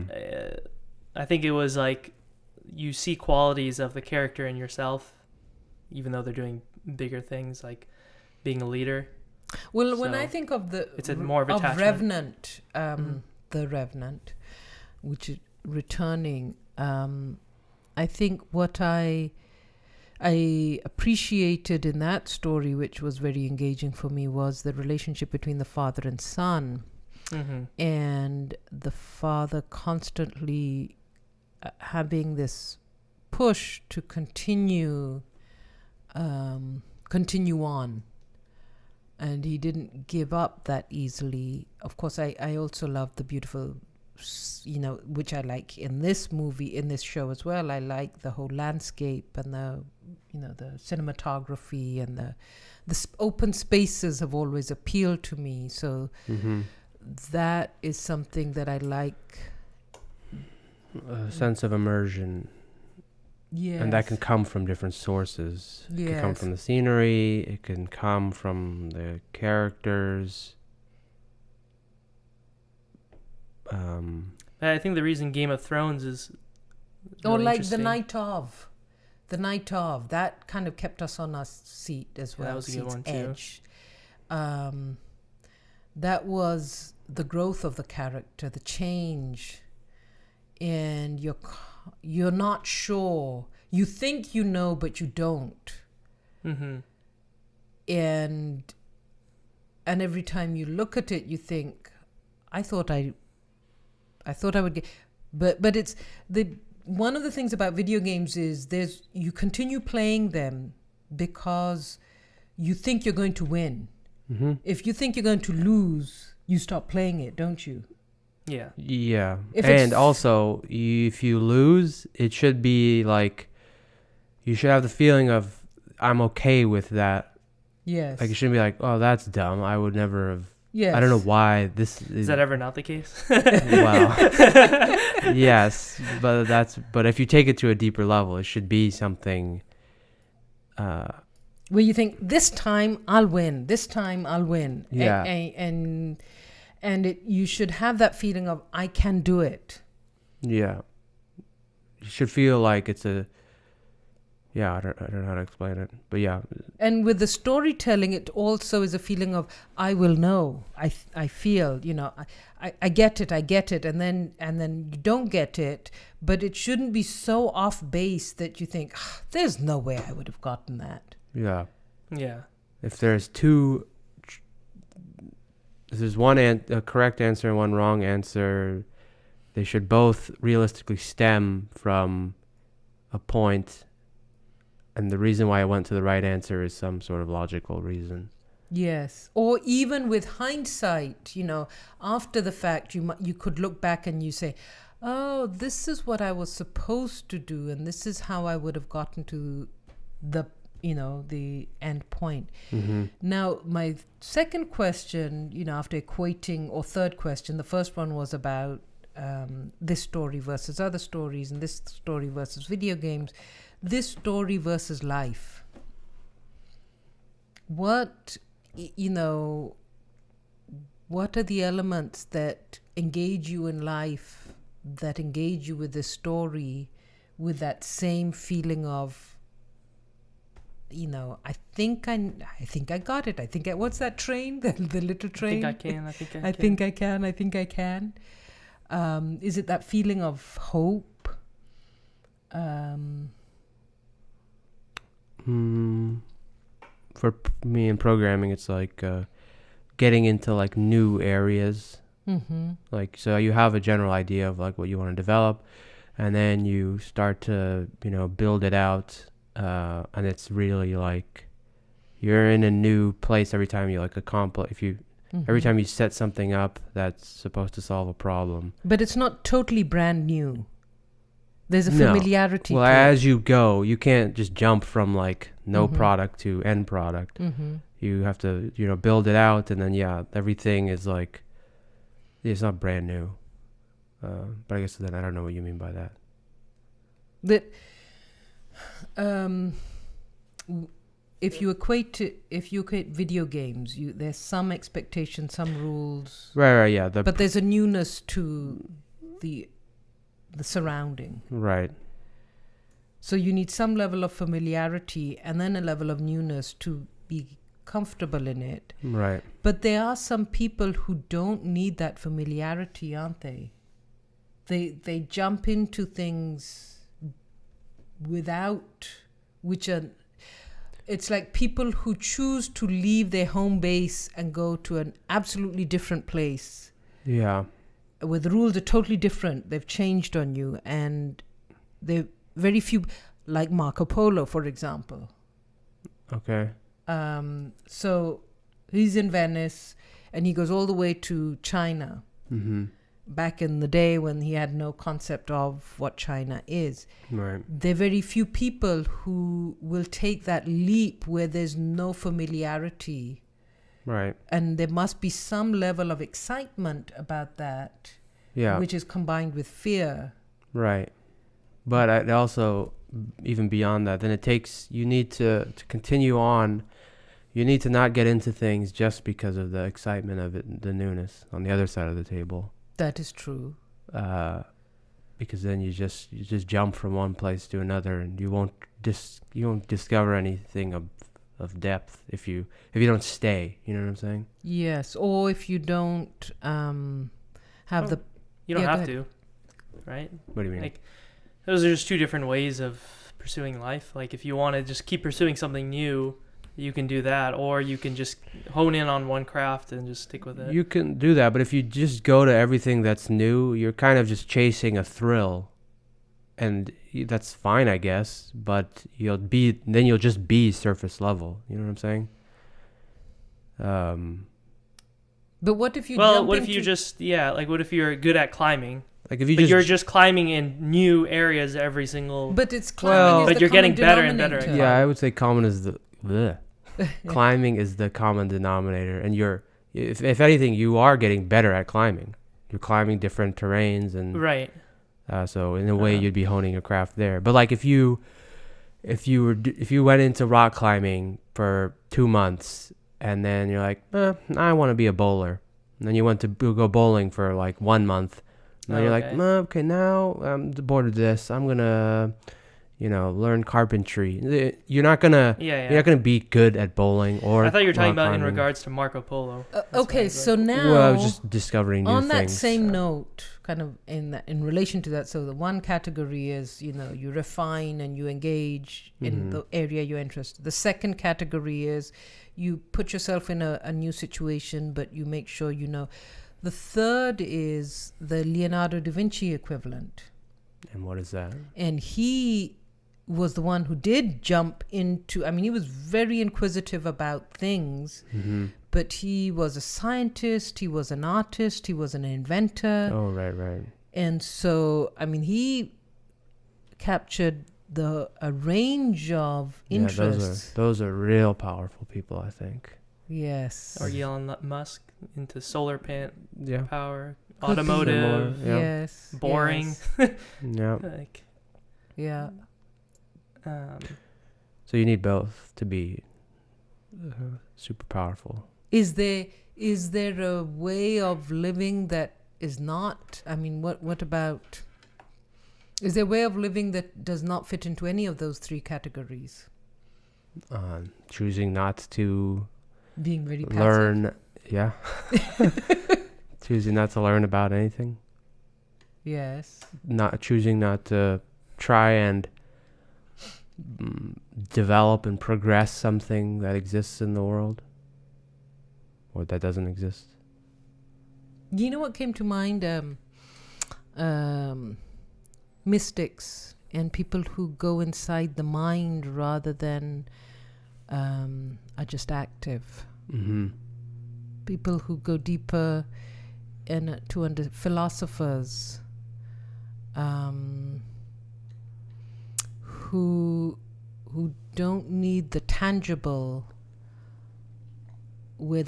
I think it was like you see qualities of the character in yourself, even though they're doing bigger things like being a leader. Well, when So, I think of it's more of attachment. Revenant, the Revenant, which is returning, I think what I appreciated in that story, which was very engaging for me, was the relationship between the father and son, and the father constantly having this push to continue on. And he didn't give up that easily. Of course, I also love the beautiful, which I like in this movie, in this show as well. I like the whole landscape and the cinematography and the open spaces have always appealed to me. So that is something that I like. A sense of immersion. Yes. And that can come from different sources. It can come from the scenery. It can come from the characters. I think the reason Game of Thrones is really or like interesting. the night of that kind of kept us on our seat as well. That was a good one too. Edge. That was the growth of the character, the change, and you're not sure. You think you know, but you don't. And every time you look at it, you think, I thought I would get, but it's one of the things about video games is you continue playing them because you think you're going to win. If you think you're going to lose, you stop playing it, don't you? Yeah. Yeah. If and also, if you lose, it should be like, you should have the feeling of, I'm okay with that. Yes. Like, it shouldn't be like, oh, that's dumb. I would never have. Yes. I don't know why this Is that ever not the case? Well, yes, but if you take it to a deeper level, it should be something. Where you think, this time I'll win. This time I'll win. Yeah. And you should have that feeling of, I can do it. Yeah. You should feel like it's a. Yeah, I don't know how to explain it, but yeah. And with the storytelling, it also is a feeling of, I will know. I feel, I get it, and then you don't get it, but it shouldn't be so off base that you think, there's no way I would have gotten that. Yeah. Yeah. If there's one a correct answer and one wrong answer, they should both realistically stem from a point, and the reason why I went to the right answer is some sort of logical reason. Yes. Or even with hindsight, after the fact, you could look back and you say, oh, this is what I was supposed to do, and this is how I would have gotten to the end point. Now, my second question, after equating, or third question, the first one was about this story versus other stories, and this story versus video games, this story versus life. What are the elements that engage you in life, that engage you with the story, with that same feeling of, I think I got it. What's that train? The little train. I think I can. I think I can. Is it that feeling of hope? For me in programming, it's like getting into like new areas. Mm-hmm. Like, so you have a general idea of like what you want to develop, and then you start to, build it out. And it's really like you're in a new place every time you like accomplish. Every time you set something up that's supposed to solve a problem. But it's not totally brand new. There's a No. familiarity. Well, to as you go, you can't just jump from like no Mhm. product to end product. Mm-hmm. You have to, build it out, and then everything is like, it's not brand new. But I guess then I don't know what you mean by that. That if you equate video games, there's some expectation, some rules, Right, yeah. but there's a newness to the surrounding. Right. So you need some level of familiarity and then a level of newness to be comfortable in it. Right. But there are some people who don't need that familiarity, aren't they? They jump into things without, it's like people who choose to leave their home base and go to an absolutely different place Yeah. where the rules are totally different. They've changed on you, and they're very few, like Marco Polo, for example. Okay. So he's in Venice and he goes all the way to China. Mm-hmm. Back in the day when he had no concept of what China is. Right. There are very few people who will take that leap where there's no familiarity. Right. And there must be some level of excitement about that, Yeah. which is combined with fear. Right. But it also, even beyond that, then you need to continue on. You need to not get into things just because of the excitement of it, the newness on the other side of the table. That is true. Because then you just jump from one place to another, and you won't discover anything of depth if you don't stay. You know what I'm saying? Yes, or if you don't have the... You don't Yeah, go have to, right? What do you mean? Like, those are just two different ways of pursuing life. Like, if you want to just keep pursuing something new, you can do that, or you can just hone in on one craft and just stick with it. You can do that, but if you just go to everything that's new, you're kind of just chasing a thrill, and that's fine, I guess. But you'll just be surface level. You know what I'm saying? But what if you what if you're good at climbing? Like if you But you're just climbing in new areas every single... But it's Well- climbing is But the you're getting common better and better at denominator. Yeah, I would say common is the climbing is the common denominator, and if anything, you are getting better at climbing. You're climbing different terrains, and Right. so in a way, you'd be honing your craft there. But like if you went into rock climbing for 2 months, and then you're like, I want to be a bowler, and then you went to go bowling for like 1 month, and then you're like, okay, now I'm bored of this. I'm gonna learn carpentry. You're not gonna be good at bowling or. I thought you were talking rock about in climbing. regards to Marco Polo. Okay, so now Well, I was just discovering new on that things. same note, kind of in relation to that, so the one category is you refine and you engage in the area you're interested. The second category is you put yourself in a new situation, but you make sure you know. The third is the Leonardo da Vinci equivalent. And what is that? And he was the one who did jump into, he was very inquisitive about things, but he was a scientist, he was an artist, he was an inventor. Oh, right. And so, he captured a range of interests. Those are real powerful people, I think. Yes. Or Elon Musk into solar Yeah. power, Could be. automotive, Similar. Yeah. Yes. boring. yes. Yeah. Like, Yeah. So you need both to be super powerful. Is there a way of living that is not? What about Is there a way of living that does not fit into any of those three categories? Choosing not to Being very passive. learn. Yeah. Choosing not to learn about anything. Yes. Choosing not to try and develop and progress something that exists in the world or that doesn't exist. You know what came to mind? Mystics and people who go inside the mind rather than are just active. Mm-hmm. People who go deeper and philosophers who don't need the tangible, where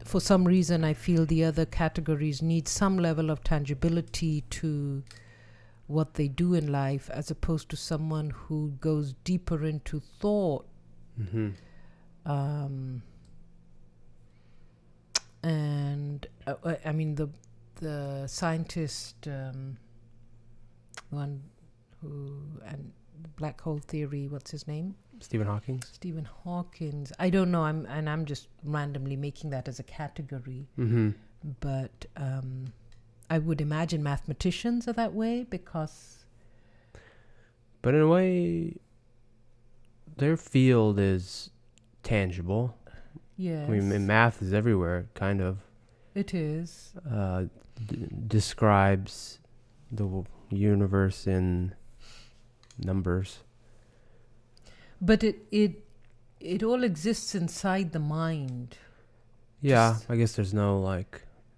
for some reason I feel the other categories need some level of tangibility to what they do in life, as opposed to someone who goes deeper into thought. Mm-hmm. And I mean the scientist one who and black hole theory, what's his name? Stephen Hawking. Stephen Hawkins. I don't know. I'm just randomly making that as a category. Mm-hmm. But I would imagine mathematicians are that way because. But in a way, their field is tangible. Yes. I mean, math is everywhere, kind of. It is. Describes the universe in numbers. But it all exists inside the mind. Yeah, Just- I guess there's no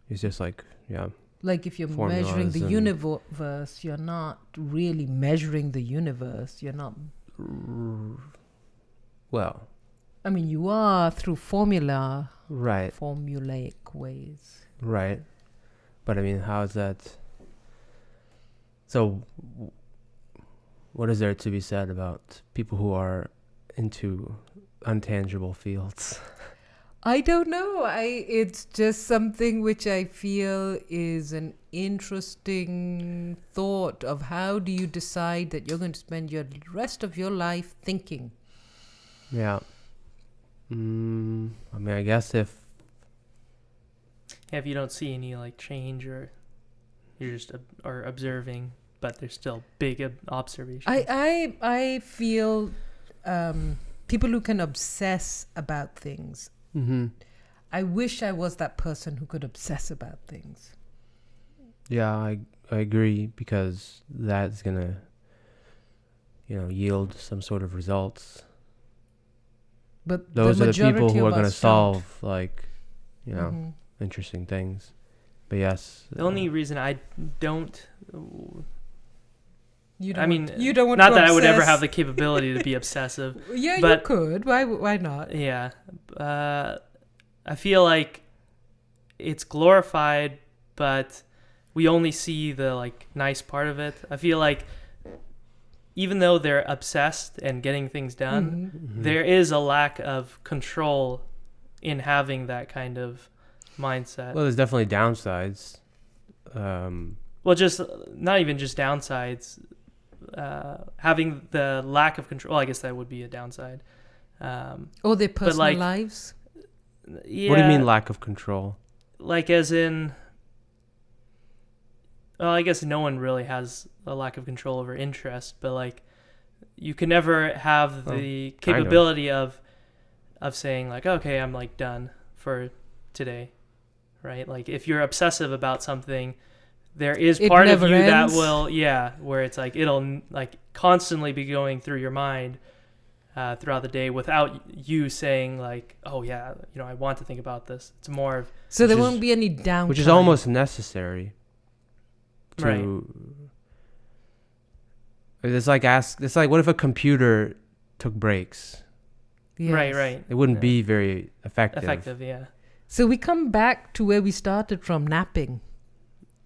it's just yeah. Like if you're Formulas measuring the and- universe, you're not really measuring the universe. You're not. Well, I mean, you are through formulaic ways. Right. But I mean, how is that? So, what is there to be said about people who are into untangible fields? I don't know. It's just something which I feel is an interesting thought of how do you decide that you're going to spend your rest of your life thinking. Yeah. I mean, I guess if If you don't see any change, or you're just are observing, but there's still big observations. I feel people who can obsess about things. Mm-hmm. I wish I was that person who could obsess about things. Yeah, I agree, because that's gonna yield some sort of results. But Those the are the people majority who are of going to us don't. solve Mhm. interesting things. But yes, The only reason I don't, You I mean, you don't want not to that I would ever obsess. have the capability to be obsessive. Yeah, but- you could. Why not? Yeah. I feel like it's glorified, but we only see the nice part of it. I feel like even though they're obsessed and getting things done, Mhm. there is a lack of control in having that kind of mindset. well, there's definitely downsides. Well, just not even just downsides. Having the lack of control, I guess that would be a downside. Or their personal like- lives. Yeah, What do you mean lack of control? As in, well, I guess no one really has a lack of control over interest, but you can never have the capability of saying okay, I'm done for today, right? If you're obsessive about something, there is It part of never you that ends. will, where it's it'll constantly be going through your mind throughout the day without you saying oh yeah, I want to think about this. It's more of So there Which is- won't be any downtime. Which is almost necessary. Right. It's like what if a computer took breaks? Yes. right. It wouldn't Yeah. be very effective. Effective, yeah. So we come back to where we started from, napping.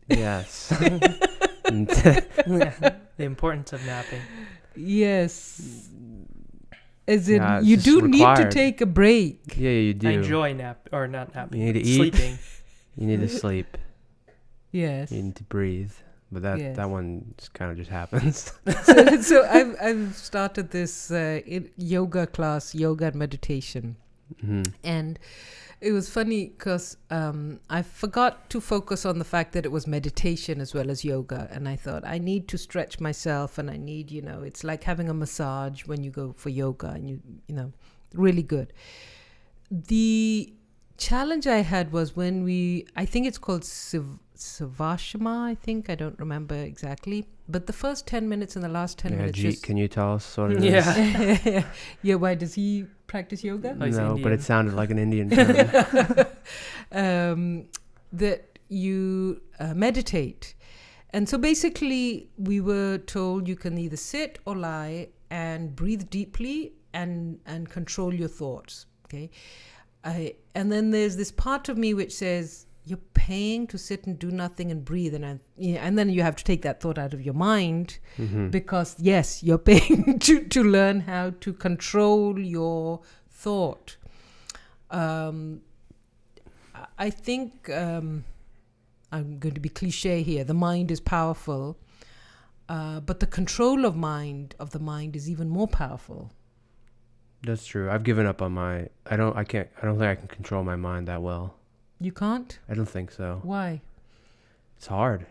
Yes. The importance of napping. Yes. As in, Yeah, it's you just do need to required. take a break. Yeah, you do. I enjoy not napping. You need to eat. Sleeping. You need to sleep. Yes. You need to breathe. but that Yes. that one just kind of just happens. So I've started this yoga class, yoga and meditation, Hmm. and it was funny because I forgot to focus on the fact that it was meditation as well as yoga, and I thought I need to stretch myself, and I need, it's like having a massage when you go for yoga, and really good. The challenge I had was when I think it's called Savashama, I don't remember exactly. But the first 10 minutes and the last 10 minutes. Can you tell us what it is? Yeah. Yeah, why does he practice yoga? Oh, he's No, but Indian. it sounded like an Indian term. That you meditate. And so basically, we were told you can either sit or lie and breathe deeply and control your thoughts. Okay. And then there's this part of me which says, you're paying to sit and do nothing and breathe. And then you have to take that thought out of your mind Mhm. because, yes, you're paying to learn how to control your thought. I think I'm going to be cliche here. The mind is powerful, but the control of the mind is even more powerful. That's true. I've given up on I don't think I can control my mind that well. You can't? I don't think so. Why? It's hard.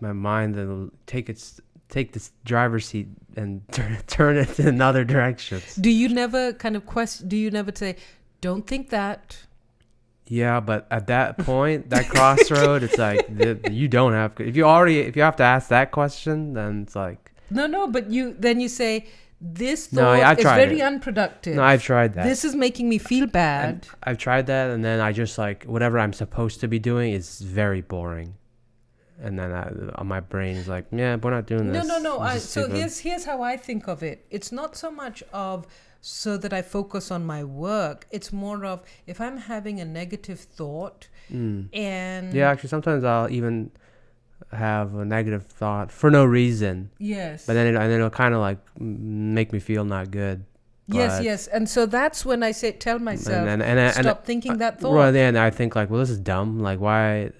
My mind will take this driver's seat and turn it in other directions. Do you never kind of do you never say, don't think that? Yeah, but at that point, that crossroad, it's like you don't have if you have to ask that question, then it's like No, but you say, this No, thought I've is tried very it. unproductive. No, I've tried that. This is making me feel bad. And I've tried that, and then I just like whatever I'm supposed to be doing is very boring, and then my brain is like, yeah, we're not doing this. No. This is So stupid. here's how I think of it. It's not so much of so that I focus on my work. It's more of if I'm having a negative thought and Yeah, actually, sometimes I'll even have a negative thought for no reason. yes, But then it'll kind of like make me feel not good. yes, and so that's when I tell myself, stop thinking that thought. Well, then I think like, well, this is dumb. Like, why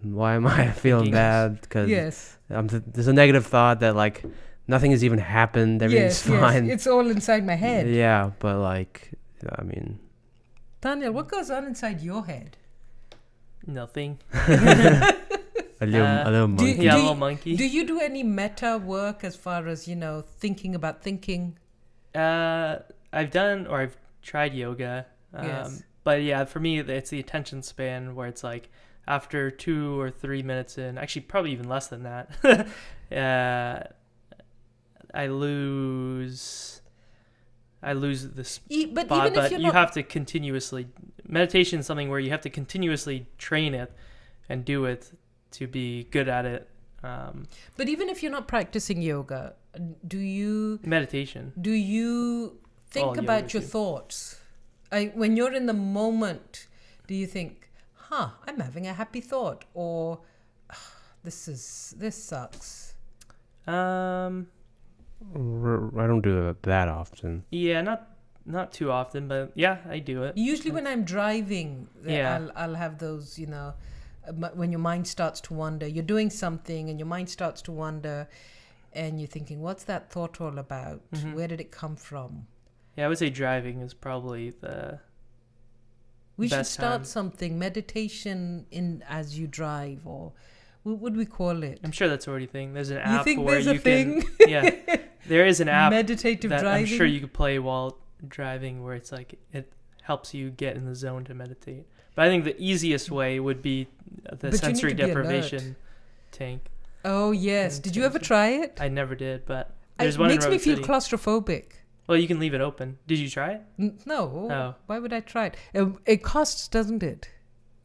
am I feeling bad? Because Yes, there's a negative thought that like nothing has even happened. Everything's fine. It's all inside my head. Yeah, but like, I mean, Daniel, what goes on inside your head? Nothing. a little monkey. Yeah, a little monkey. Do you do any meta work as far as thinking about thinking? I've tried yoga. Yes. But yeah, for me, it's the attention span where it's like after 2 or 3 minutes in, actually probably even less than that, I lose the spot. But even if But you're you not, have to continuously, meditation is something where you have to continuously train it and do it to be good at it. but even if you're not practicing yoga, do you Meditation. think All about yoga your too. thoughts? When you're in the moment, do you think, I'm having a happy thought, or this sucks? I don't do it that often. Yeah, not too often, but yeah, I do it. Usually when I'm driving, Yeah. I'll have those, when your mind starts to wander. You're doing something and your mind starts to wander and you're thinking, what's that thought all about? Mhm. Where did it come from? Yeah, I would say driving is probably the We should best start time. something, meditation as you drive, or what would we call it? I'm sure that's already a thing. There's an You app think where there's a you thing? can. Yeah, there is an app Meditative that driving? I'm sure you could play while driving, where it's like it helps you get in the zone to meditate. But I think the easiest way would be the But you need sensory to be alert. deprivation tank. Oh, yes. And Did you ever so- try it? I never did, but It there's one in makes me Road feel City. claustrophobic. Well, you can leave it open. Did you try it? No. Oh. Why would I try it? It costs, doesn't it?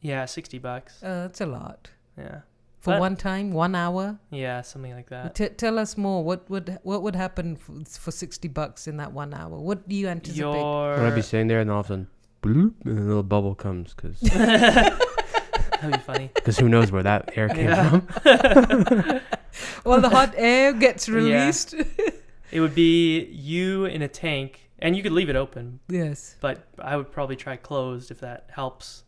Yeah, $60. That's a lot. Yeah, For But- one time, 1 hour? yeah, something like that. Tell us more. What would happen for $60 in that 1 hour? What do you anticipate? Would I be sitting there and all of a sudden, bloop, and a little bubble comes because That'd be funny. who knows where that air came Yeah. from? Well, the hot air gets released. It would be you in a tank, and you could leave it open, Yes. but I would probably try closed if that helps.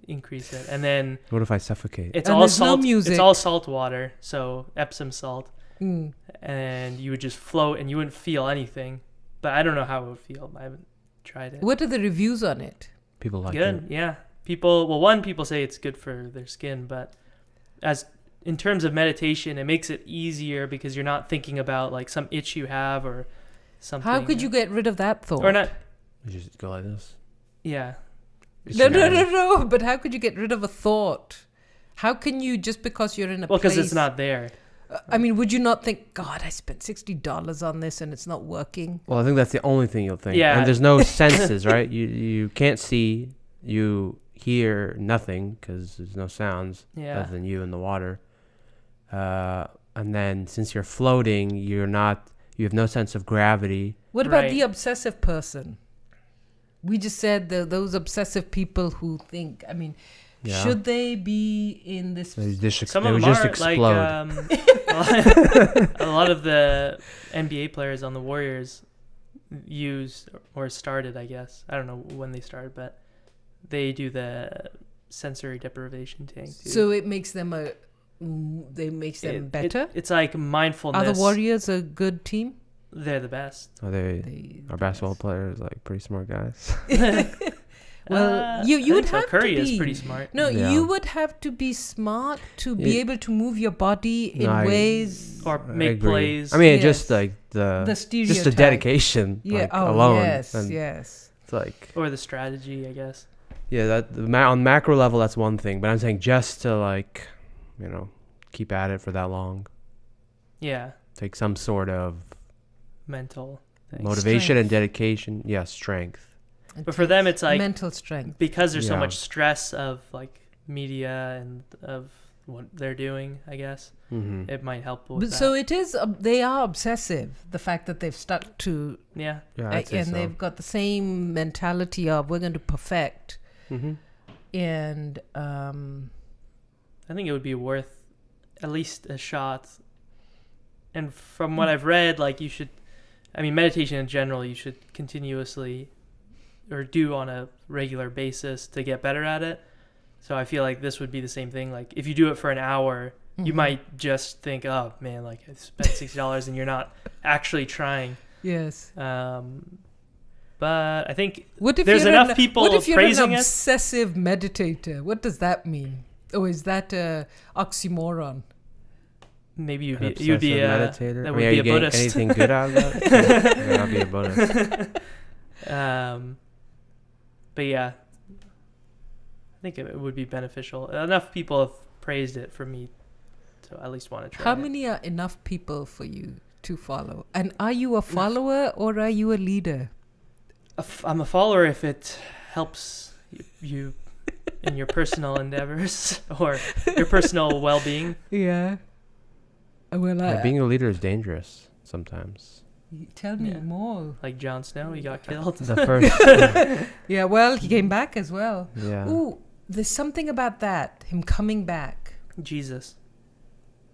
increase it. And then What if I suffocate? it's And all there's no salt. music. It's all salt water, so Epsom salt, Mm. and you would just float and you wouldn't feel anything. But I don't know how it would feel. I haven't tried it. What are the reviews on it? People like Good, it. yeah. People say it's good for their skin, but as in terms of meditation, it makes it easier because you're not thinking about like some itch you have or something. How could you get rid of that thought? or not? You just go like this. Yeah, No. But how could you get rid of a thought? How can you, just because you're in a well, place? because it's not there. I mean, would you not think, God, I spent $60 on this and it's not working? Well, I think that's the only thing you'll think. Yeah. And there's no senses, right? You can't see. You hear nothing because there's no sounds Yeah. other than you and the water. And then since you're floating, you have no sense of gravity. What about Right. the obsessive person? We just said those obsessive people who think, I mean, Yeah. should they be in this? They just, Some they of would them just are explode. like a lot of the NBA players on the Warriors use or started, I guess. I don't know when they started, but they do the sensory deprivation tank. Too. So it makes them better? It's like mindfulness. Are the Warriors a good team? They're the best. Are our basketball players like pretty smart guys? Well, I you think would so. have Curry to is be. pretty smart. No, Yeah. you would have to be smart to be Yeah. able to move your body in ways. Or I make agree. plays. I mean, Yes. just like The just the stereotype. dedication, Yeah. like, Oh, alone. yes, And yes. It's like, Or the strategy, I guess. yeah, on macro level, that's one thing. But I'm saying just to like, keep at it for that long, Yeah. take some sort of Mental thing. motivation and Strength. dedication. Yeah, strength. It But for them, takes it's like mental strength. because there's so Yeah. much stress of like media and of what they're doing, I guess Mm-hmm. it might help with But that. so it is. They are obsessive. The fact that they've stuck to, Yeah. Yeah, I'd say and so. they've got the same mentality of we're going to perfect. Mm-hmm. And I think it would be worth at least a shot. And from what I've read, like meditation in general, you should continuously or do on a regular basis to get better at it. So I feel like this would be the same thing. Like if you do it for an hour, you Mhm. might just think, oh man, like I spent $60 and you're not actually trying. Yes. But I think What if there's you're enough people What if you're praising an it. obsessive meditator? What does that mean? Or is that a oxymoron? Maybe you'd An be a meditator. that I would mean, are be you a getting Buddhist. anything good out of that? Yeah, I'll be a Buddhist. But yeah, I think it would be beneficial. Enough people have praised it for me to at least want to try. How it. many are enough people for you to follow? And are you a follower or are you a leader? I'm a follower if it helps you in your personal endeavors or your personal well-being. Yeah. Well, Yeah, being a leader is dangerous sometimes. tell me Yeah. more. Like Jon Snow, he got killed. The first, Yeah, well, he came back as well. yeah. Ooh, there's something about that, him coming back. Jesus.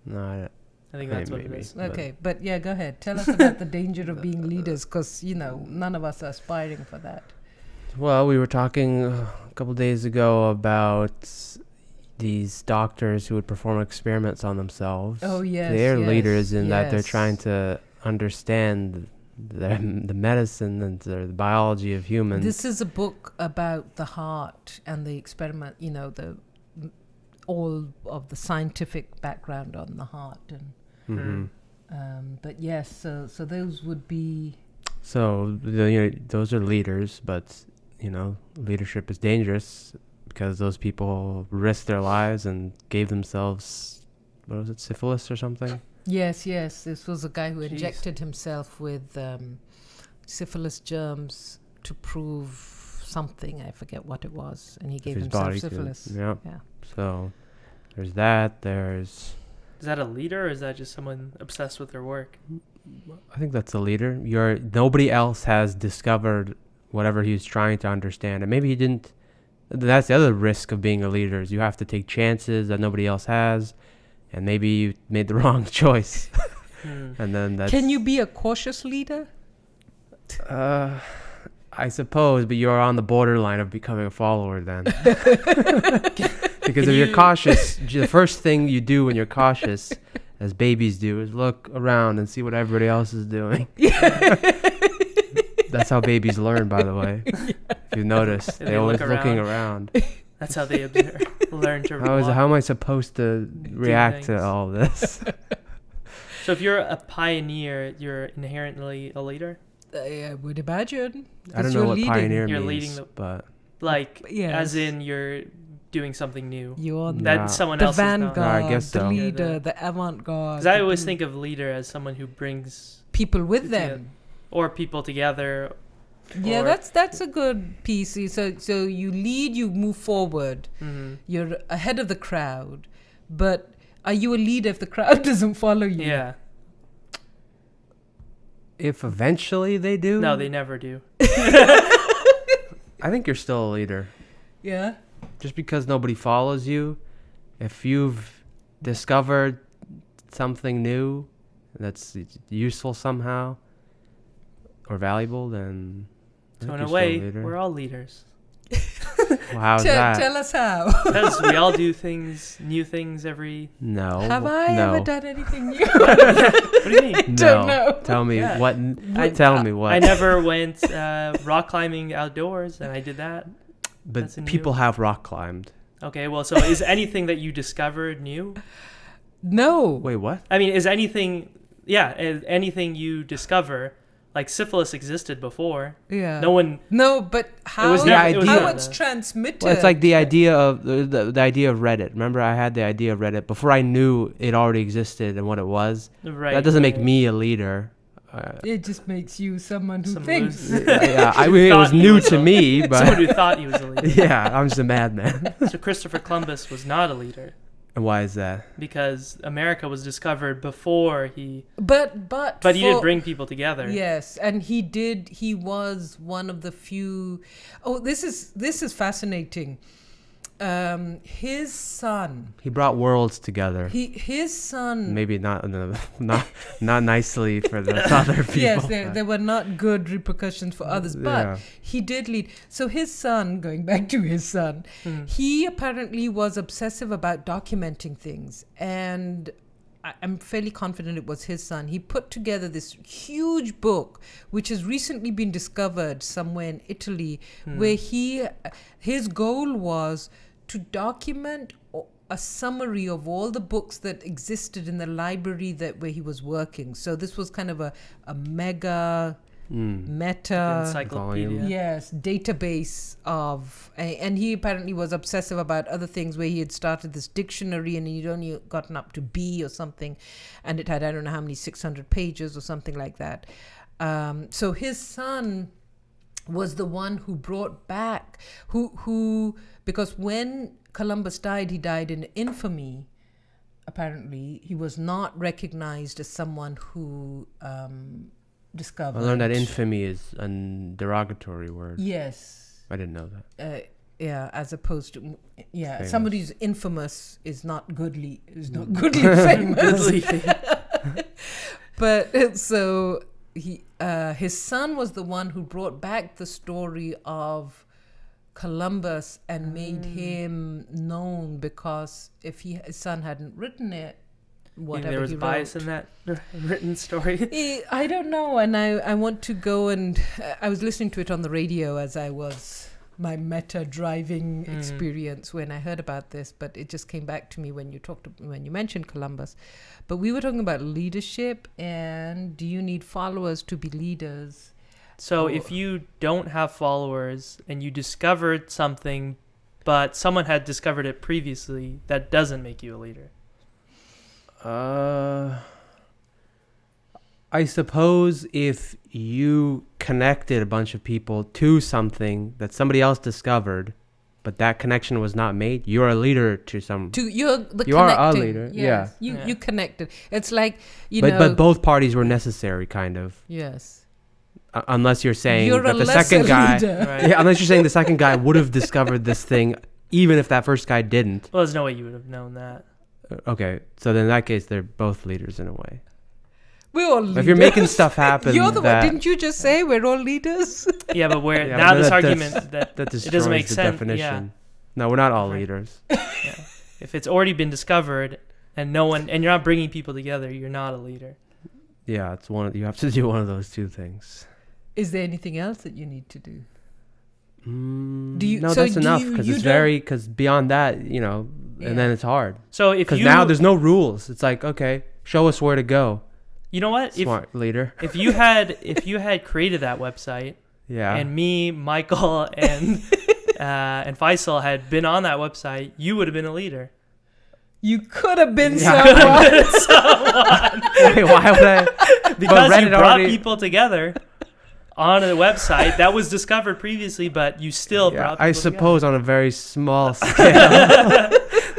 No, I think that's what it maybe. is. But- Okay, but yeah, go ahead. Tell us about the danger of being leaders, because, none of us are aspiring for that. Well, we were talking a couple days ago about these doctors who would perform experiments on themselves. Oh, yes. They're yes, leaders in that they're yes. trying to understand the medicine and the biology of humans. This is a book about the heart and the experiment, all of the scientific background on the heart. And Mhm. but yes, so those would be. So those are leaders, but leadership is dangerous because those people risked their lives and gave themselves, what was it, syphilis or something? Yes. This was a guy who Jeez. injected himself with syphilis germs to prove something. I forget what it was, and he gave his himself body syphilis. Yeah. Yeah. So there's that. There's, Is that a leader or is that just someone obsessed with their work? I think that's the leader. Nobody else has discovered whatever he's trying to understand, and maybe he didn't. That's the other risk of being a leader, is you have to take chances that nobody else has, and maybe you made the wrong choice. And then that's, Can you be a cautious leader? I suppose, but you're on the borderline of becoming a follower then. Because if you're cautious, the first thing you do when you're cautious, as babies do, is look around and see what everybody else is doing. That's how babies learn, by the way. If you notice, they're always looking around. That's how they learn to walk. How am I supposed to react to all this? So if you're a pioneer, you're inherently a leader? I would imagine. I don't know what pioneer You're means, leading but... Like, Yes. as in you're doing something new. You're That someone the else is not. vanguard, I guess the so. leader, the avant-garde. Because I always think of leader as someone who brings people with Yeah. them. or people together. Yeah, or- that's a good piece. So you lead, you move forward. Mhm. You're ahead of the crowd, but are you a leader if the crowd doesn't follow you? Yeah. If eventually they do... No, they never do. I think you're still a leader. Yeah. Just because nobody follows you, if you've discovered something new that's useful somehow or valuable, then I So think in a you're still way, leader. we're all leaders. Well, how's that? Tell us how. Because we all do new things every... No. Have I no. ever done anything new? What do you mean? No. Don't know. Tell me Yeah. what. I- Tell me what. I never went rock climbing outdoors, and I did that. that's a But new- people have rock climbed. Okay, well, so is anything that you discovered new? No. Wait, what? I mean, is anything anything you discover, like syphilis existed before. Yeah. No, but how, was never- it was how never- it's transmitted. Well, it's like the idea of the idea of Reddit. Remember, I had the idea of Reddit before I knew it already existed and what it was. right. That doesn't make right. me a leader. It just makes you someone who Some thinks. loser. Yeah, I mean, it was Thought he new was to a- me, Someone who but thought he was a leader. yeah, I'm just a madman. So Christopher Columbus was not a leader And why is that? because America was discovered before he. But But he did bring people together. Yes, and he did. He was one of the few. Oh, this is fascinating. His son. He brought worlds together. His son. Maybe not nicely for the other people. Yes, there were not good repercussions for others, but Yeah. he did lead. So his son, going back to his son, he apparently was obsessive about documenting things, and I'm fairly confident it was his son. He put together this huge book, which has recently been discovered somewhere in Italy, where his goal was to document a summary of all the books that existed in the library where he was working. So this was kind of a mega meta Encyclopedia. Volume. yes database of, and he apparently was obsessive about other things, where he had started this dictionary and he'd only gotten up to B or something, and it had I don't know how many 600 pages or something like that. So his son was the one who brought back who because when Columbus died, he died in infamy. Apparently he was not recognized as someone who discovered. I learned that infamy is a derogatory word. Yes. I didn't know that. Yeah, as opposed to Famous. somebody who's infamous is not goodly famous. But so his son was the one who brought back the story of Columbus and made him known, because if his son hadn't written it, whatever there was he bias wrote, in that written story. I don't know, and I want to go and I was listening to it on the radio as I was my meta driving experience when I heard about this, but it just came back to me when you mentioned Columbus. But we were talking about leadership, and do you need followers to be leaders? So if you don't have followers and you discovered something, but someone had discovered it previously, that doesn't make you a leader. I suppose if you connected a bunch of people to something that somebody else discovered, but that connection was not made, you're a leader to some. You You are a leader, Yes. yeah. You connected. It's like But both parties were necessary, kind of. Yes. Unless you're saying You're that a the lesser second guy. leader. Right? Yeah, unless you're saying the second guy would have discovered this thing, even if that first guy didn't. Well, there's no way you would have known that. Okay, so then in that case, they're both leaders in a way. We're all leaders. If you're making stuff happen, You're the one. that, Didn't you just say we're all leaders? Yeah, but where Yeah, now but this that- argument that that it doesn't destroys make the sense. definition. No, we're not all Right. leaders. Yeah. If it's already been discovered and no one and you're not bringing people together, you're not a leader. Yeah, it's one. You have to do one of those two things. Is there anything else that you need to do? Do you- No, so that's do enough you- because you it's don't- very because beyond that, Yeah. and then it's hard So if because you now there's no rules. It's like, okay, show us where to go. you know what Smart leader. if you had created that website Yeah. and me, Michael, and Faisal had been on that website, you would have been a leader. You could have been Yeah. someone. Wait, why would I? Because you Reddit brought already- people together on a website that was discovered previously, but you still Yeah, brought people I together. suppose on a very small scale,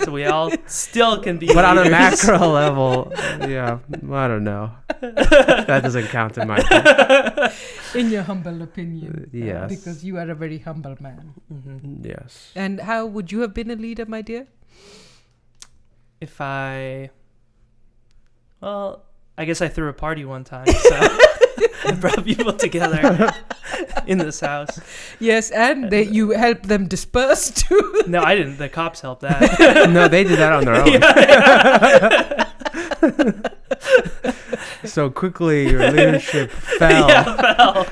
So we all still can be but on a leaders. macro level, yeah, I don't know. That doesn't count in my book. In your humble opinion. Yes. Because you are a very humble man. Mhm. Yes. And how would you have been a leader, my dear? If I guess I threw a party one time, so I brought people together in this house. Yes, and you helped them disperse too. No, I didn't. The cops helped that. No, they did that on their own. So quickly, your leadership fell, Yeah, fell.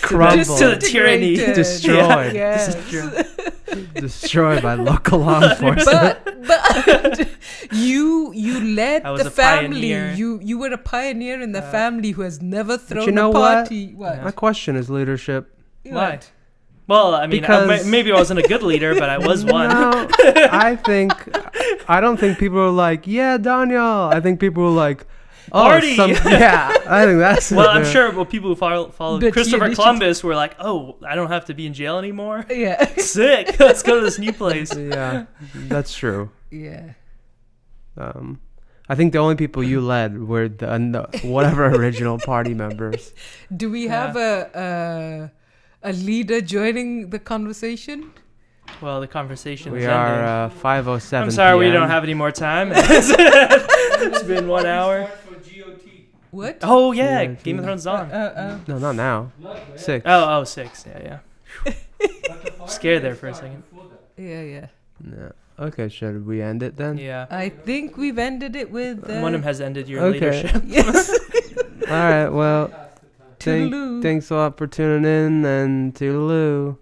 crumbled, To the tyranny. Destroyed. Yes. destroyed by local law enforcement. But you led I was the a family. pioneer. You were a pioneer in the family who has never thrown you know a what? party. What? My question is leadership. Why? Well, I mean, Because- maybe I wasn't a good leader, but I was one. No, I don't think people are like, yeah, Daniel. I think people are like, oh, Party! yeah. I think that's. Well, what I'm they're- sure people who followed But Christopher you- Columbus were like, oh, I don't have to be in jail anymore. Yeah. Sick. Let's go to this new place. Yeah, that's true. Yeah. I think the only people you led were the whatever original party members. Do we have a leader joining the conversation? Well, the conversation We is ending. are 5:07. I'm sorry, we PM. don't have any more time. It's been 1 hour. What? Oh yeah, Yeah, Game of Thrones is on. No, not now. 6. Oh, 6. Yeah. Scared there for a second. Yeah. Yeah. Okay, should we end it then? Yeah. I think we've ended it with. One has ended your Okay. leadership. Yes. All right. Well, Toodaloo. thanks a lot for tuning in, and toodaloo.